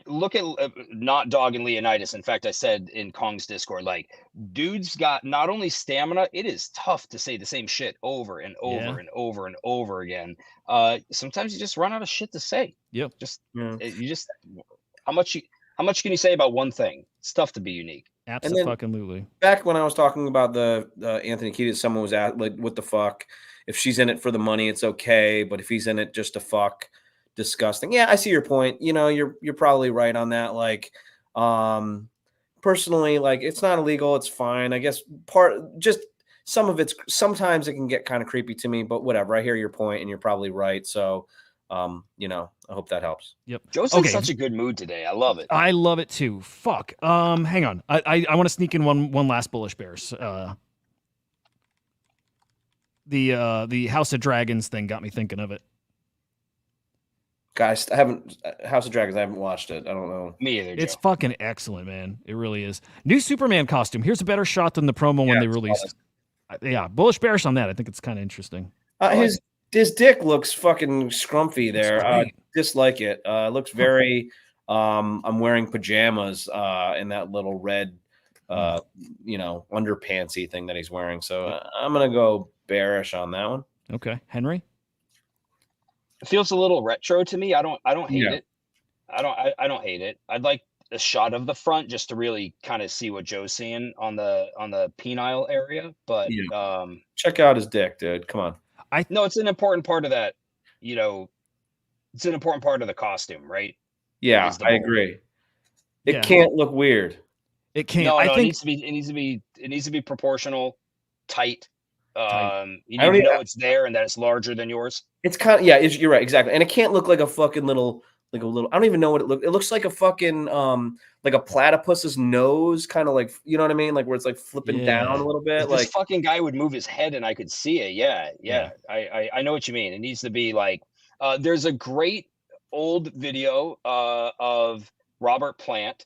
Look at not dogging Leonidas. In fact, I said in Kong's Discord, like, dude's got not only stamina, it is tough to say the same shit over and over Yeah. and over and over again. Sometimes you just run out of shit to say. Yep. You just how much can you say about one thing? It's tough to be unique. Absolutely. Back when I was talking about the Anthony Kiedis, someone was at like, what the fuck? If she's in it for the money, it's okay. But if he's in it just to fuck, disgusting. Yeah, I see your point. You know, you're probably right on that. Like, personally, like it's not illegal. It's fine. I guess sometimes it can get kind of creepy to me, but whatever. I hear your point and you're probably right. So, you know, I hope that helps. Yep. Joe's in such a good mood today. I love it. I love it too. Fuck. Hang on. I want to sneak in one last bullish bears. The House of Dragons thing got me thinking of it. Guys, House of Dragons. I haven't watched it. I don't know. Me either. It's Joe. fucking excellent, man. It really is. New Superman costume. Here's a better shot than the promo when they released. Yeah, bullish bearish on that. I think it's kind of interesting. His dick looks fucking scrumpy there. Dislike it. Looks very. I'm wearing pajamas in that little red, underpantsy thing that he's wearing. So I'm gonna go bearish on that one. Okay, Henry. It feels a little retro to me. I don't hate it. I don't hate it. I'd like a shot of the front just to really kind of see what Joe's seeing on the penile area. But check out his dick, dude. Come on. No, it's an important part of that. You know, it's an important part of the costume, right? Yeah, I agree. It can't look weird. It can't. No, I think it needs to be proportional, tight. You need I don't to even know it's there and that it's larger than yours. It's kind of you're right, exactly. And it can't look like a fucking little I don't even know what it looks. It looks like a fucking like a platypus's nose, kind of like, you know what I mean? Like where it's like flipping down a little bit. If like this fucking guy would move his head and I could see it. Yeah. I know what you mean. It needs to be like there's a great old video of Robert Plant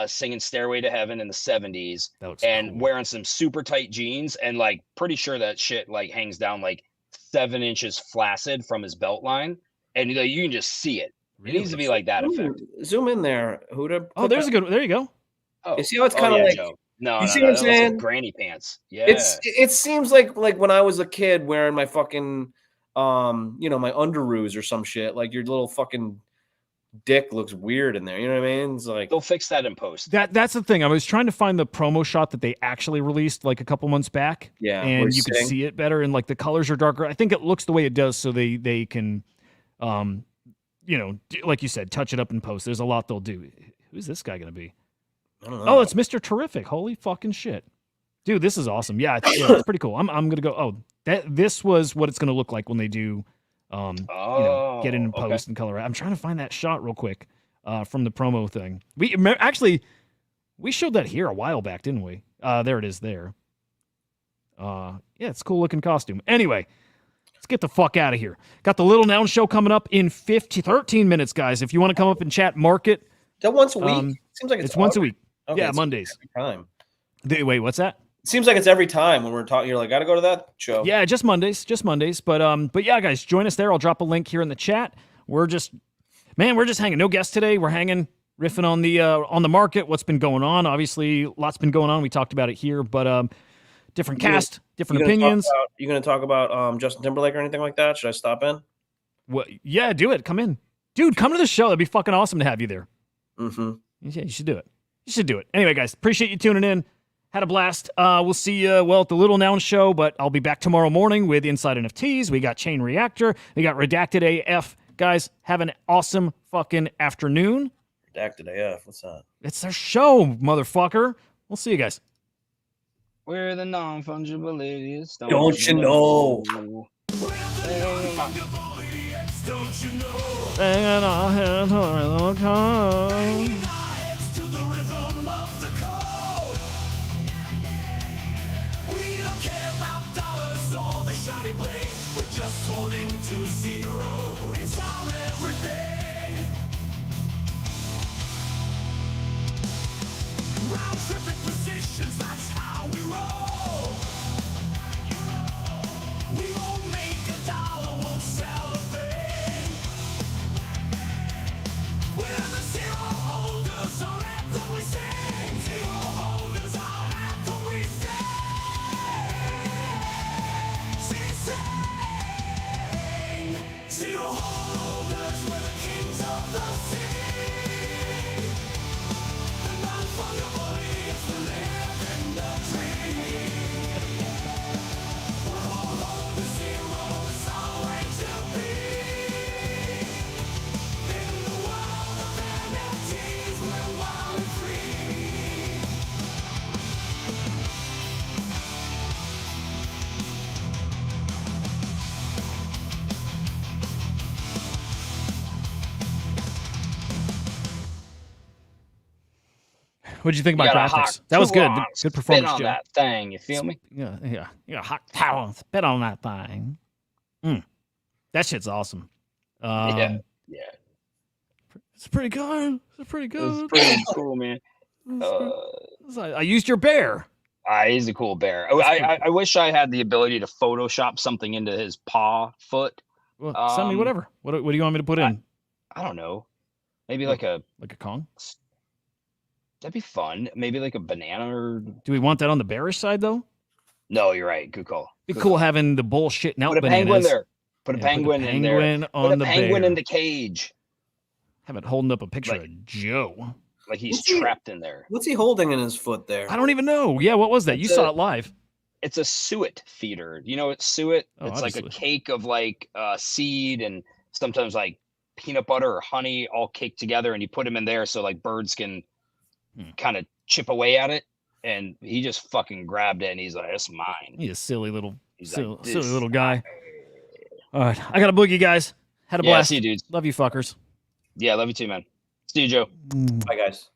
singing Stairway to Heaven in the 70s and wearing some super tight jeans, and like pretty sure that shit like hangs down like 7 inches flaccid from his belt line, and you can just see it. It needs to be like that effect. Zoom in there, Hudah. Oh, there you go. Oh, You see how it's oh, kind of yeah, like Joe. No, you no, see no, what I'm that looks like saying? granny pants. Yeah. It seems like when I was a kid wearing my fucking you know, my underoos or some shit. Like your little fucking dick looks weird in there. You know what I mean? It's like They'll fix that in post. That's the thing. I was trying to find the promo shot that they actually released like a couple months back. Yeah, where and he's you could sitting. see it better, and like the colors are darker. I think it looks the way it does, so they can, you know, like you said, touch it up in post. There's a lot they'll do. Who's this guy gonna be? I don't know. Oh, it's Mr. Terrific. Holy fucking shit, dude! This is awesome. Yeah, it's pretty cool. I'm gonna go. Oh, this was what it's gonna look like when they do, you know, get it in post and color. I'm trying to find that shot real quick. From the promo thing. We showed that here a while back, didn't we? There it is there. Yeah, it's a cool looking costume. Anyway, let's get the fuck out of here. Got the Little Noun Show coming up in 13 minutes, guys. If you want to come up and chat, mark it. Is that once a week? Seems like it's once a week. Okay, Yeah, Mondays. Every time. Wait, what's that? It seems like it's every time when we're talking. You're like, gotta go to that show. Yeah, just Mondays. But yeah, guys, join us there. I'll drop a link here in the chat. We're just hanging. No guests today. We're hanging, riffing on the market, what's been going on. Obviously, lots been going on. We talked about it here, but different cast, different opinions. You gonna talk about Justin Timberlake or anything like that? Should I stop in? What? Yeah, do it. Come in, dude. Come to the show. That'd be fucking awesome to have you there. Mm-hmm. Yeah, you should do it. You should do it. Anyway, guys, appreciate you tuning in. Had a blast. We'll see you at the Little Noun Show, but I'll be back tomorrow morning with Inside NFTs. We got Chain Reactor. We got Redacted AF. Guys, have an awesome fucking afternoon. Redacted AF. What's that? It's our show, motherfucker. We'll see you guys. We're the non-fungible idiots. Don't you know? Hanging our heads on the cone. Just holding to zero, it's our everything. Round tripping positions, that's how we roll. We won't make a dollar, won't sell a thing. We're the zero holders, our anthem we sing. Zero holders, our anthem we sing. Zero holders, we're the kings of the sea. The non-fungible idiots, the live in the dream. We're all holders, zero is our way to be. In the world of NFTs, we're wild and free. What'd you think about got a graphics? hot That was good. two-on Good spit performance, on Joe. that thing. You feel me? Yeah. Hot towel. Spit on that thing. That shit's awesome. Yeah. It's pretty good. It's pretty good. It's pretty cool, man. I used your bear. He's a cool bear. I wish I had the ability to Photoshop something into his paw foot. Well, send me whatever. What do you want me to put in? I don't know. Maybe like a Kong? That'd be fun. Maybe like a banana or. Do we want that on the bearish side though? No, you're right. Good call. Be cool having the bullshitting out Put a bananas. penguin there. Put a Yeah, penguin in there. On Put the a penguin bear. in the cage. Have it holding up a picture of Joe. Like he's trapped in there. What's he holding in his foot there? I don't even know. Yeah, what was that? You saw it live. It's a suet feeder. You know what suet? Oh, it's like a obviously. cake of like seed and sometimes like peanut butter or honey all caked together, and you put them in there so like birds can kind of chip away at it. And he just fucking grabbed it and he's like, "That's mine." He's a silly little, He's silly, like, silly "This little guy. All right, I got a boogie, guys. Had a Yeah, blast. see you, dudes. Love you, fuckers. Yeah, love you too, man. See you, Joe. Bye, guys.